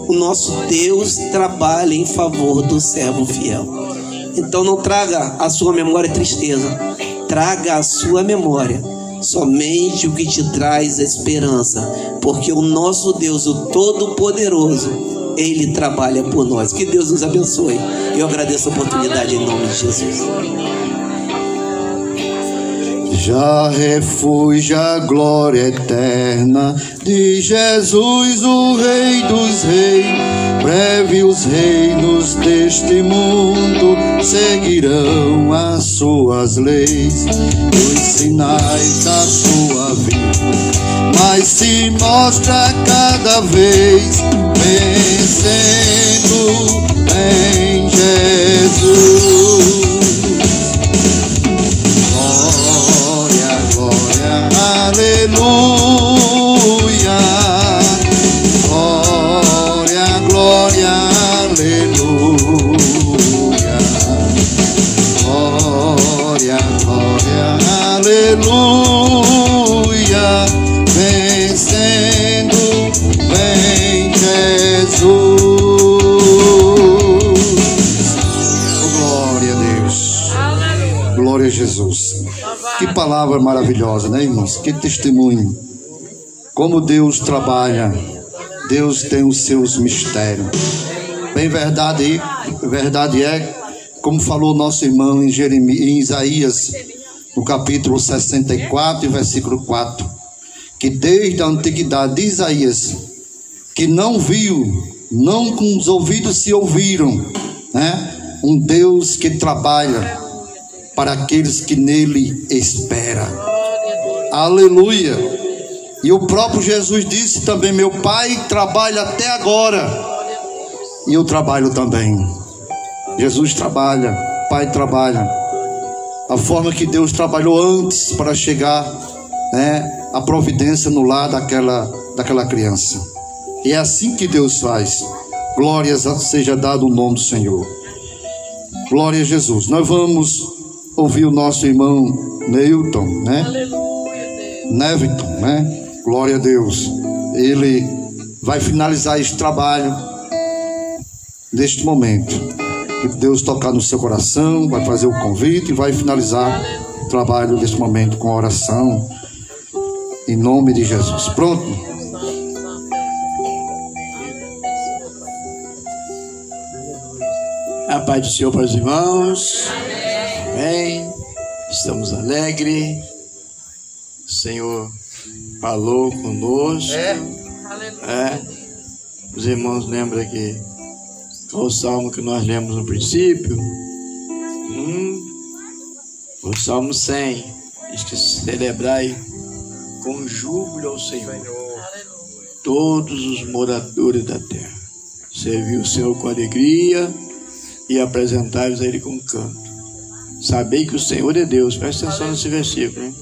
S11: O nosso Deus trabalha em favor do servo fiel. Então não traga à sua memória tristeza, traga à sua memória somente o que te traz esperança, porque o nosso Deus, o Todo-Poderoso, Ele trabalha por nós. Que Deus nos abençoe. Eu agradeço a oportunidade em nome de Jesus.
S8: Já refúgio a glória eterna de Jesus, o Rei dos Reis. Breve os reinos deste mundo seguirão as suas leis, os sinais da sua vida, mas se mostra cada vez vencendo em Jesus. Aleluia, glória, glória, aleluia, glória, glória, aleluia, vencendo, vem Jesus. Oh, glória a Deus, glória a Jesus. Que palavra maravilhosa, né, irmãos? Que testemunho. Como Deus trabalha. Deus tem os seus mistérios. Bem, verdade é, como falou nosso irmão em Isaías, no capítulo 64, versículo 4, que desde a antiguidade de Isaías, que não viu, não com os ouvidos se ouviram, né? Um Deus que trabalha para aqueles que nele esperam. Aleluia! E o próprio Jesus disse também: meu Pai trabalha até agora, e eu trabalho também. Jesus trabalha, o Pai trabalha. A forma que Deus trabalhou antes para chegar, né, a providência no lar daquela criança. E é assim que Deus faz. Glórias seja dado o nome do Senhor. Glória a Jesus. Nós vamos ouvir o nosso irmão Newton, né? Neviton, né? Glória a Deus. Ele vai finalizar esse trabalho neste momento. Que Deus tocar no seu coração, vai fazer o convite e vai finalizar o trabalho neste momento com oração, em nome de Jesus. Pronto?
S12: A paz do Senhor para os irmãos. Amém. Estamos alegres. O Senhor falou conosco. Os irmãos lembram que qual o salmo que nós lemos no princípio? O Salmo 100 diz que celebrai com júbilo ao Senhor todos os moradores da terra. Serviu o Senhor com alegria e apresentai-vos a Ele com canto. Sabei que o Senhor é Deus. Presta atenção nesse versículo, hein?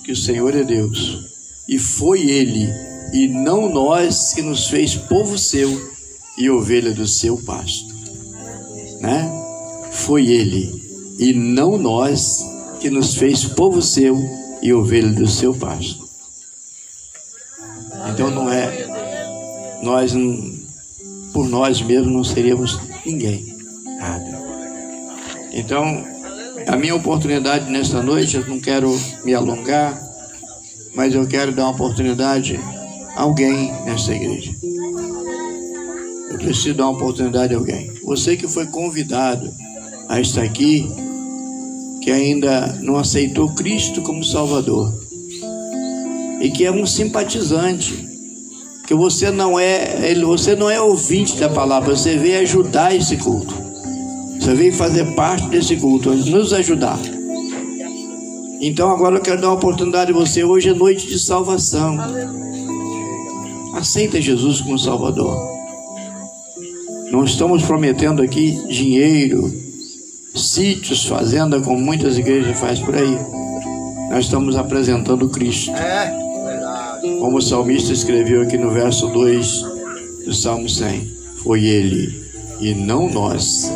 S12: Que o Senhor é Deus. E foi Ele, e não nós, que nos fez povo seu e ovelha do seu pasto. Né? Foi Ele, e não nós, que nos fez povo seu e ovelha do seu pasto. Então não é, nós por nós mesmos não seríamos ninguém, nada. Então, a minha oportunidade nesta noite, eu não quero me alongar, mas eu quero dar uma oportunidade a alguém nesta igreja. Eu preciso dar uma oportunidade a alguém. Você que foi convidado a estar aqui, que ainda não aceitou Cristo como Salvador, e que é um simpatizante, que você não é ouvinte da palavra, você veio ajudar esse culto, você veio fazer parte desse culto, nos ajudar. Então agora eu quero dar uma oportunidade a você. Hoje é noite de salvação. Aceita Jesus como Salvador. Não estamos prometendo aqui dinheiro, sítios, fazenda, como muitas igrejas fazem por aí. Nós estamos apresentando Cristo. Como o salmista escreveu aqui no verso 2 do Salmo 100. Foi Ele, e não nós,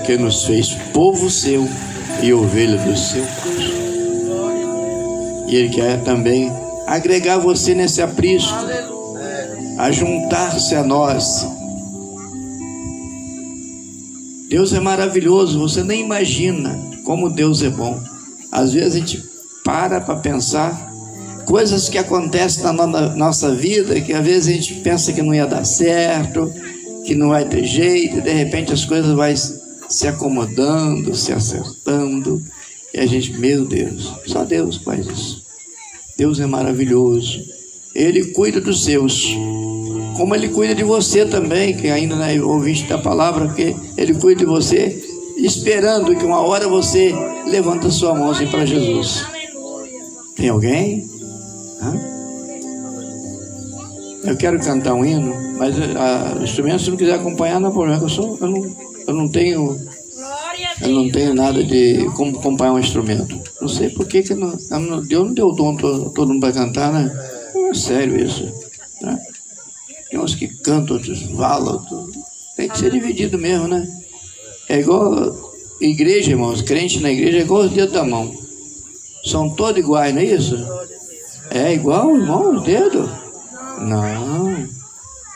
S12: que nos fez povo seu e ovelha do seu pasto. E Ele quer também agregar você nesse aprisco, a juntar-se a nós. Deus é maravilhoso, você nem imagina como Deus é bom. Às vezes a gente para pensar coisas que acontecem na nossa vida, que às vezes a gente pensa que não ia dar certo, que não vai ter jeito, e de repente as coisas vão se acomodando, se acertando, e a gente, meu Deus, só Deus faz isso. Deus é maravilhoso. Ele cuida dos seus, como Ele cuida de você também, que ainda não é ouvinte da palavra, porque Ele cuida de você, esperando que uma hora você levanta sua mão assim para Jesus. Tem alguém? Eu quero cantar um hino, mas o instrumento, se não quiser acompanhar, não é problema. Eu não tenho nada de como acompanhar um instrumento. Não sei por que Deus não deu dom todo mundo para cantar, né? É sério isso, né? Tem uns que cantam, outros falam, tem que ser dividido mesmo, né? É igual igreja, irmãos, crente na igreja é igual os dedos da mão. São todos iguais, não é isso? É igual, irmão, os dedos? Não.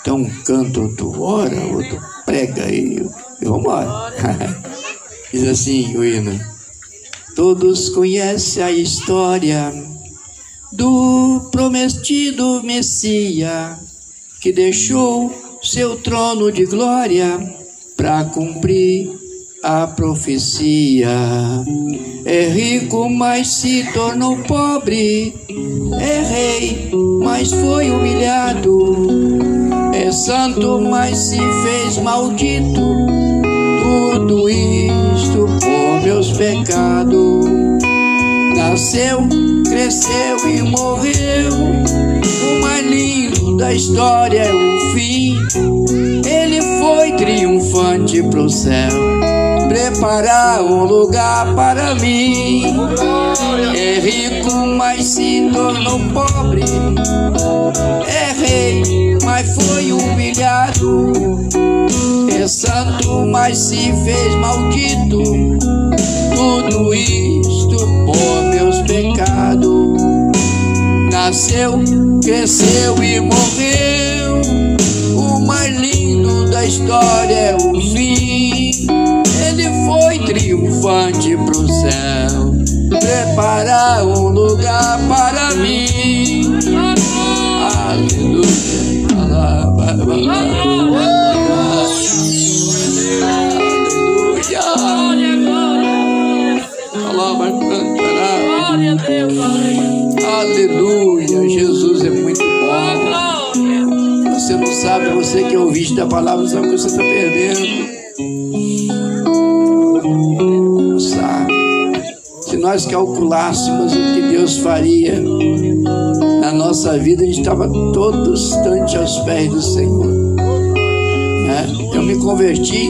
S12: Então um canta, outro ora, outro prega aí, e vamos embora. Diz assim o hino: Todos conhecem a história do prometido Messias, que deixou seu trono de glória para cumprir a profecia. É rico, mas se tornou pobre. É rei, mas foi humilhado. É santo, mas se fez maldito. Tudo isto por meus pecados. Nasceu, cresceu e morreu. O mais lindo da história é o fim. Ele foi triunfante pro céu, preparar um lugar para mim. É rico, mas se tornou pobre. É rei, mas foi humilhado. É santo, mas se fez maldito. Tudo isto por meus pecados. Nasceu, cresceu e morreu. O mais lindo da história é o fim. Ele foi triunfante pro céu, preparar um lugar para mim. Aleluia. Aleluia. Jesus é muito bom. Você não sabe, você que é ouvinte da palavra, sabe o que você está perdendo. Não sabe. Se nós calculássemos o que Deus faria na nossa vida, a gente estava todo instante aos pés do Senhor. Eu me converti,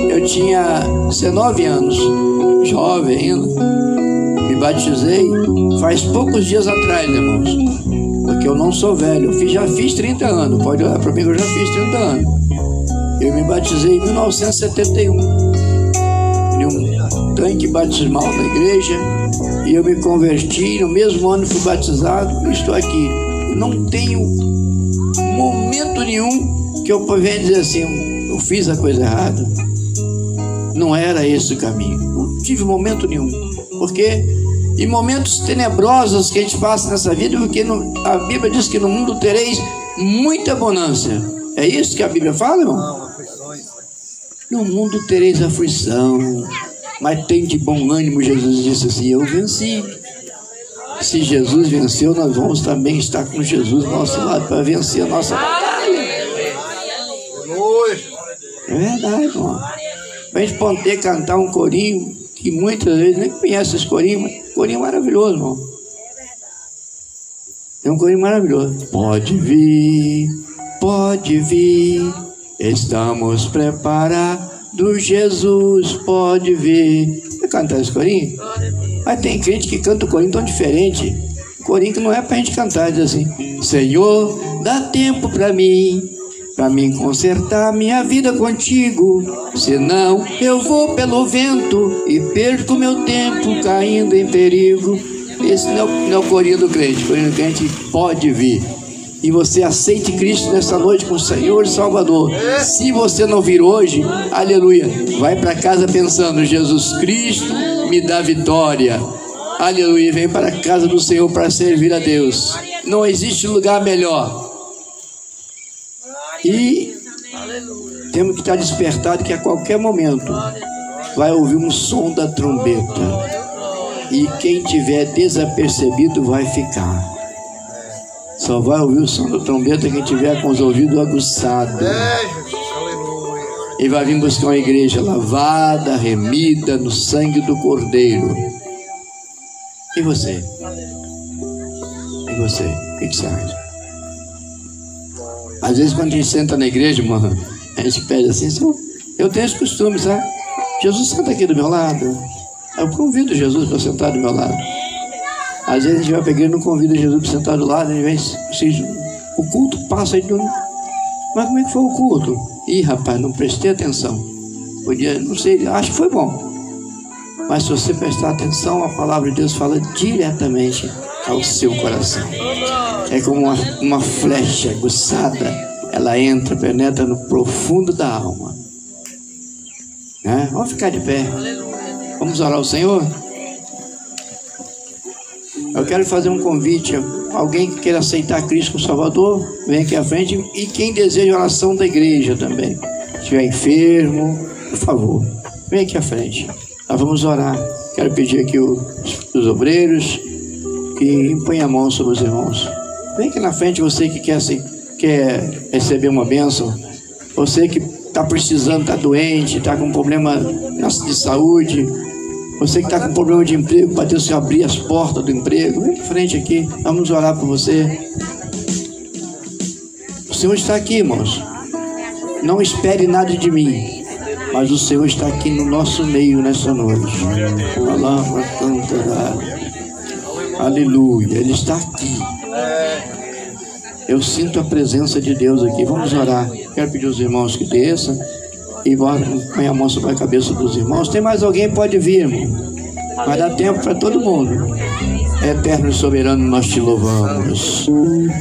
S12: eu tinha 19 anos, jovem ainda. Me batizei faz poucos dias atrás, irmãos, porque eu não sou velho. Eu já fiz 30 anos, pode olhar para mim que eu já fiz 30 anos. Eu me batizei em 1971, em um tanque batismal na igreja, e eu me converti. No mesmo ano fui batizado e estou aqui. Não tenho momento nenhum que eu venha dizer assim, eu fiz a coisa errada. Não era esse o caminho. Não tive momento nenhum. Porque em momentos tenebrosos que a gente passa nessa vida, porque a Bíblia diz que no mundo tereis muita bonança. É isso que a Bíblia fala, irmão? No mundo tereis aflição, mas tem de bom ânimo. Jesus disse assim, eu venci. Se Jesus venceu, nós vamos também estar com Jesus ao nosso lado para vencer a nossa batalha. É verdade, irmão. Para a gente poder cantar um corinho, que muitas vezes nem conhece esse corinho, mas corinho maravilhoso, irmão. É um corinho maravilhoso. Pode vir, estamos preparados, Jesus pode vir. Você cantar esse corinho? Mas tem crente que canta o corinho tão diferente. Corinho que não é pra gente cantar, diz assim, Senhor, dá tempo pra mim consertar minha vida contigo, senão eu vou pelo vento e perco meu tempo caindo em perigo. Esse não é o corinho do crente. O corinho do crente pode vir. E você aceite Cristo nessa noite como Senhor e Salvador. Se você não vir hoje, aleluia, vai para casa pensando, Jesus Cristo me dá vitória. Aleluia, vem para a casa do Senhor para servir a Deus. Não existe lugar melhor. E temos que estar despertados que a qualquer momento vai ouvir um som da trombeta. E quem tiver desapercebido vai ficar. Só vai ouvir o som da trombeta quem tiver com os ouvidos aguçados. E vai vir buscar uma igreja lavada, remida no sangue do Cordeiro. E você? E você? O que você acha? Às vezes quando a gente senta na igreja, mano, a gente pede assim, eu tenho esse costume, sabe? Jesus senta aqui do meu lado. Eu convido Jesus para sentar do meu lado. Às vezes a gente vai pra igreja e não convida Jesus para sentar do lado. A gente vem, o culto passa aí. Mas como é que foi o culto? Ih, rapaz, não prestei atenção. Podia, não sei, acho que foi bom. Mas se você prestar atenção, a palavra de Deus fala diretamente ao seu coração. É como uma flecha aguçada. Ela entra, penetra no profundo da alma. Vamos ficar de pé. Vamos orar ao Senhor? Eu quero fazer um convite. Alguém que queira aceitar Cristo como Salvador, vem aqui à frente. E quem deseja oração da igreja também. Se estiver enfermo, por favor, vem aqui à frente. Nós vamos orar. Quero pedir aqui os obreiros que impõem a mão sobre os irmãos. Vem aqui na frente, você que quer receber uma bênção. Você que está precisando, está doente, está com problema de saúde. Você que está com problema de emprego, para Deus abrir as portas do emprego. Vem à frente aqui, vamos orar por você. O Senhor está aqui, irmãos. Não espere nada de mim, mas o Senhor está aqui no nosso meio nessa noite. Aleluia, Ele está aqui. Eu sinto a presença de Deus aqui. Vamos orar. Quero pedir aos irmãos que desçam e põe a mão sobre a cabeça dos irmãos. Tem mais alguém? Pode vir, irmão. Vai dar tempo para todo mundo. Eterno e soberano, nós te louvamos.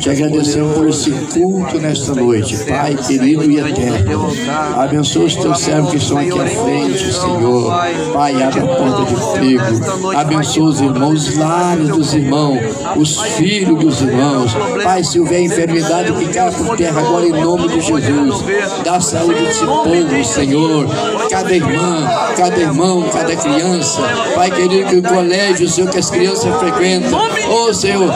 S12: Te agradecemos por esse culto nesta noite, Pai querido e eterno. Abençoa os teus servos que estão aqui à frente, Senhor. Pai, abre a porta de emprego. Abençoa os irmãos, os lares dos irmãos, os filhos dos irmãos. Pai, se houver enfermidade, que caia por terra agora em nome de Jesus. Dá saúde a esse povo, Senhor. Cada irmã, cada irmão, cada criança. Pai querido, que o colégio, Senhor, que as crianças frequentam. Oh, Senhor,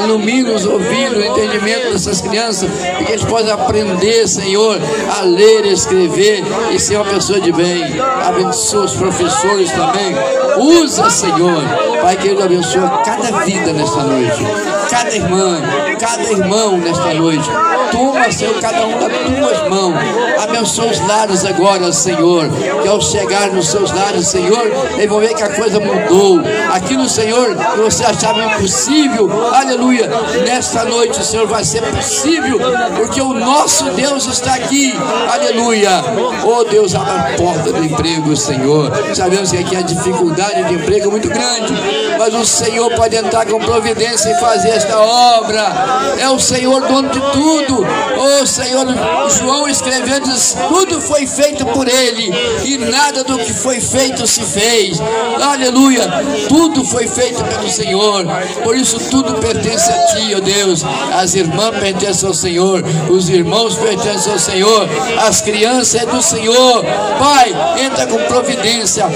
S12: ilumina os ouvidos, o entendimento dessas crianças, e que eles possam aprender, Senhor, a ler, escrever e ser uma pessoa de bem. Abençoa os professores também. Usa, Senhor. Pai querido, abençoa cada vida nesta noite, cada irmã, cada irmão nesta noite. Toma, Senhor, cada um das tuas mãos. Abençoa os lares agora, Senhor, que ao chegar nos seus lares, Senhor, eles vão ver que a coisa mudou. Aquilo, Senhor, que você achava impossível, aleluia, nesta noite, Senhor, vai ser possível, porque o nosso Deus está aqui, aleluia. Oh Deus, abre a porta do emprego, Senhor. Sabemos que aqui a dificuldade de emprego é muito grande, mas o Senhor pode entrar com providência e fazer esta obra. É o Senhor dono de tudo. Oh Senhor, João escrevendo diz: tudo foi feito por Ele e nada do que foi feito se fez. Aleluia, tudo foi feito pelo Senhor, por isso tudo pertence a Ti, ó Deus. As irmãs pertencem ao Senhor, os irmãos pertencem ao Senhor, as crianças é do Senhor. Pai, entra com providência,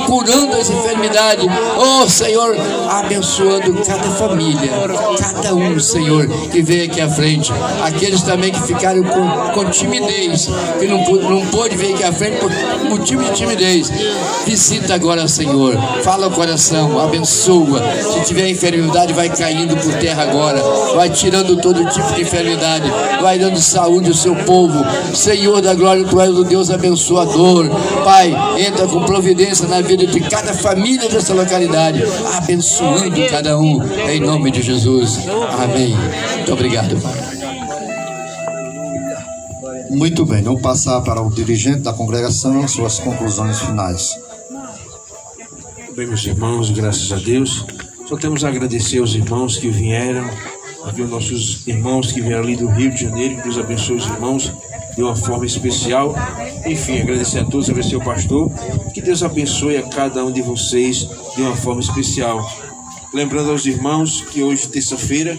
S12: curando as enfermidades. Oh Senhor, abençoando cada família, cada um, Senhor, que veio aqui à frente. Aqueles também que ficaram com timidez, que não pôde vir aqui à frente por motivo de timidez. Visita agora, Senhor, fala o coração, abençoa. Se tiver enfermidade, vai caindo por terra agora, vai tirando todo tipo de enfermidade, vai dando saúde ao seu povo. Senhor da glória, Tu és o Deus abençoador. Pai, entra com providência na vida de cada família dessa localidade, abençoando cada um, em nome de Jesus. Amém. Muito obrigado, Pai.
S8: Muito bem, vamos passar para o dirigente da congregação, suas conclusões finais.
S4: Bem, meus irmãos, graças a Deus, só temos a agradecer aos irmãos que vieram, aqui os nossos irmãos que vieram ali do Rio de Janeiro, que Deus abençoe os irmãos de uma forma especial. Enfim, agradecer a todos, agradecer ao pastor, que Deus abençoe a cada um de vocês de uma forma especial. Lembrando aos irmãos que hoje, terça-feira,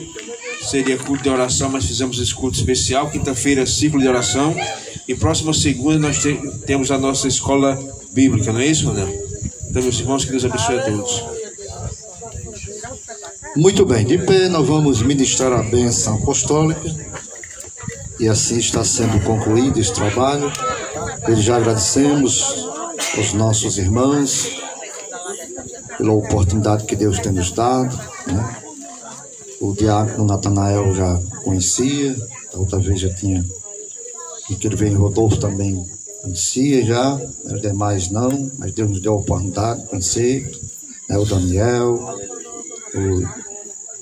S4: seria culto de oração, mas fizemos esse culto especial. Quinta-feira, ciclo de oração. E próxima segunda nós temos a nossa escola bíblica, não é isso, Ronel? Então, meus irmãos, que Deus abençoe a todos.
S8: Muito bem, de pé nós vamos ministrar a bênção apostólica. E assim está sendo concluído esse trabalho. Desde já agradecemos aos nossos irmãos pela oportunidade que Deus tem nos dado, né? O diácono Natanael já conhecia, a outra vez já tinha, e que ele veio em Rodolfo também conhecia já, os demais não, mas Deus nos deu a oportunidade de conhecer, né? O Daniel, o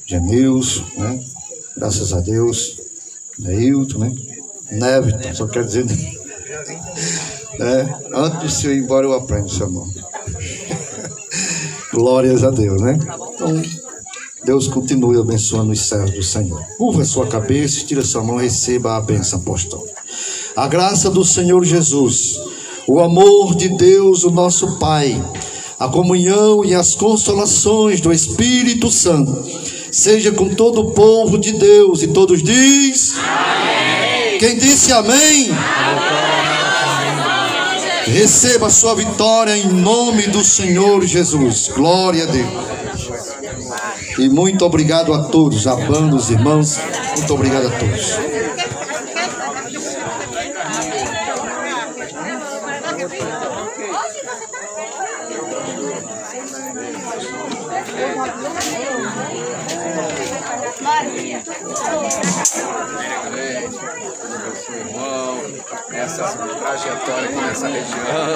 S8: Gemilson, né? Graças a Deus, Neilton, né? Neve, só quer dizer, né? Antes de eu ir embora eu aprendo seu nome. Glórias a Deus, né? Então, Deus continue abençoando os servos do Senhor. Curva a sua cabeça, tira sua mão e receba a bênção apostólica. A graça do Senhor Jesus, o amor de Deus, o nosso Pai, a comunhão e as consolações do Espírito Santo seja com todo o povo de Deus. E todos diz amém. Quem disse amém? Receba a sua vitória em nome do Senhor Jesus. Glória a Deus. E muito obrigado a todos, a banda, os irmãos. Muito obrigado a todos.
S10: Essa trajetória aqui nessa região.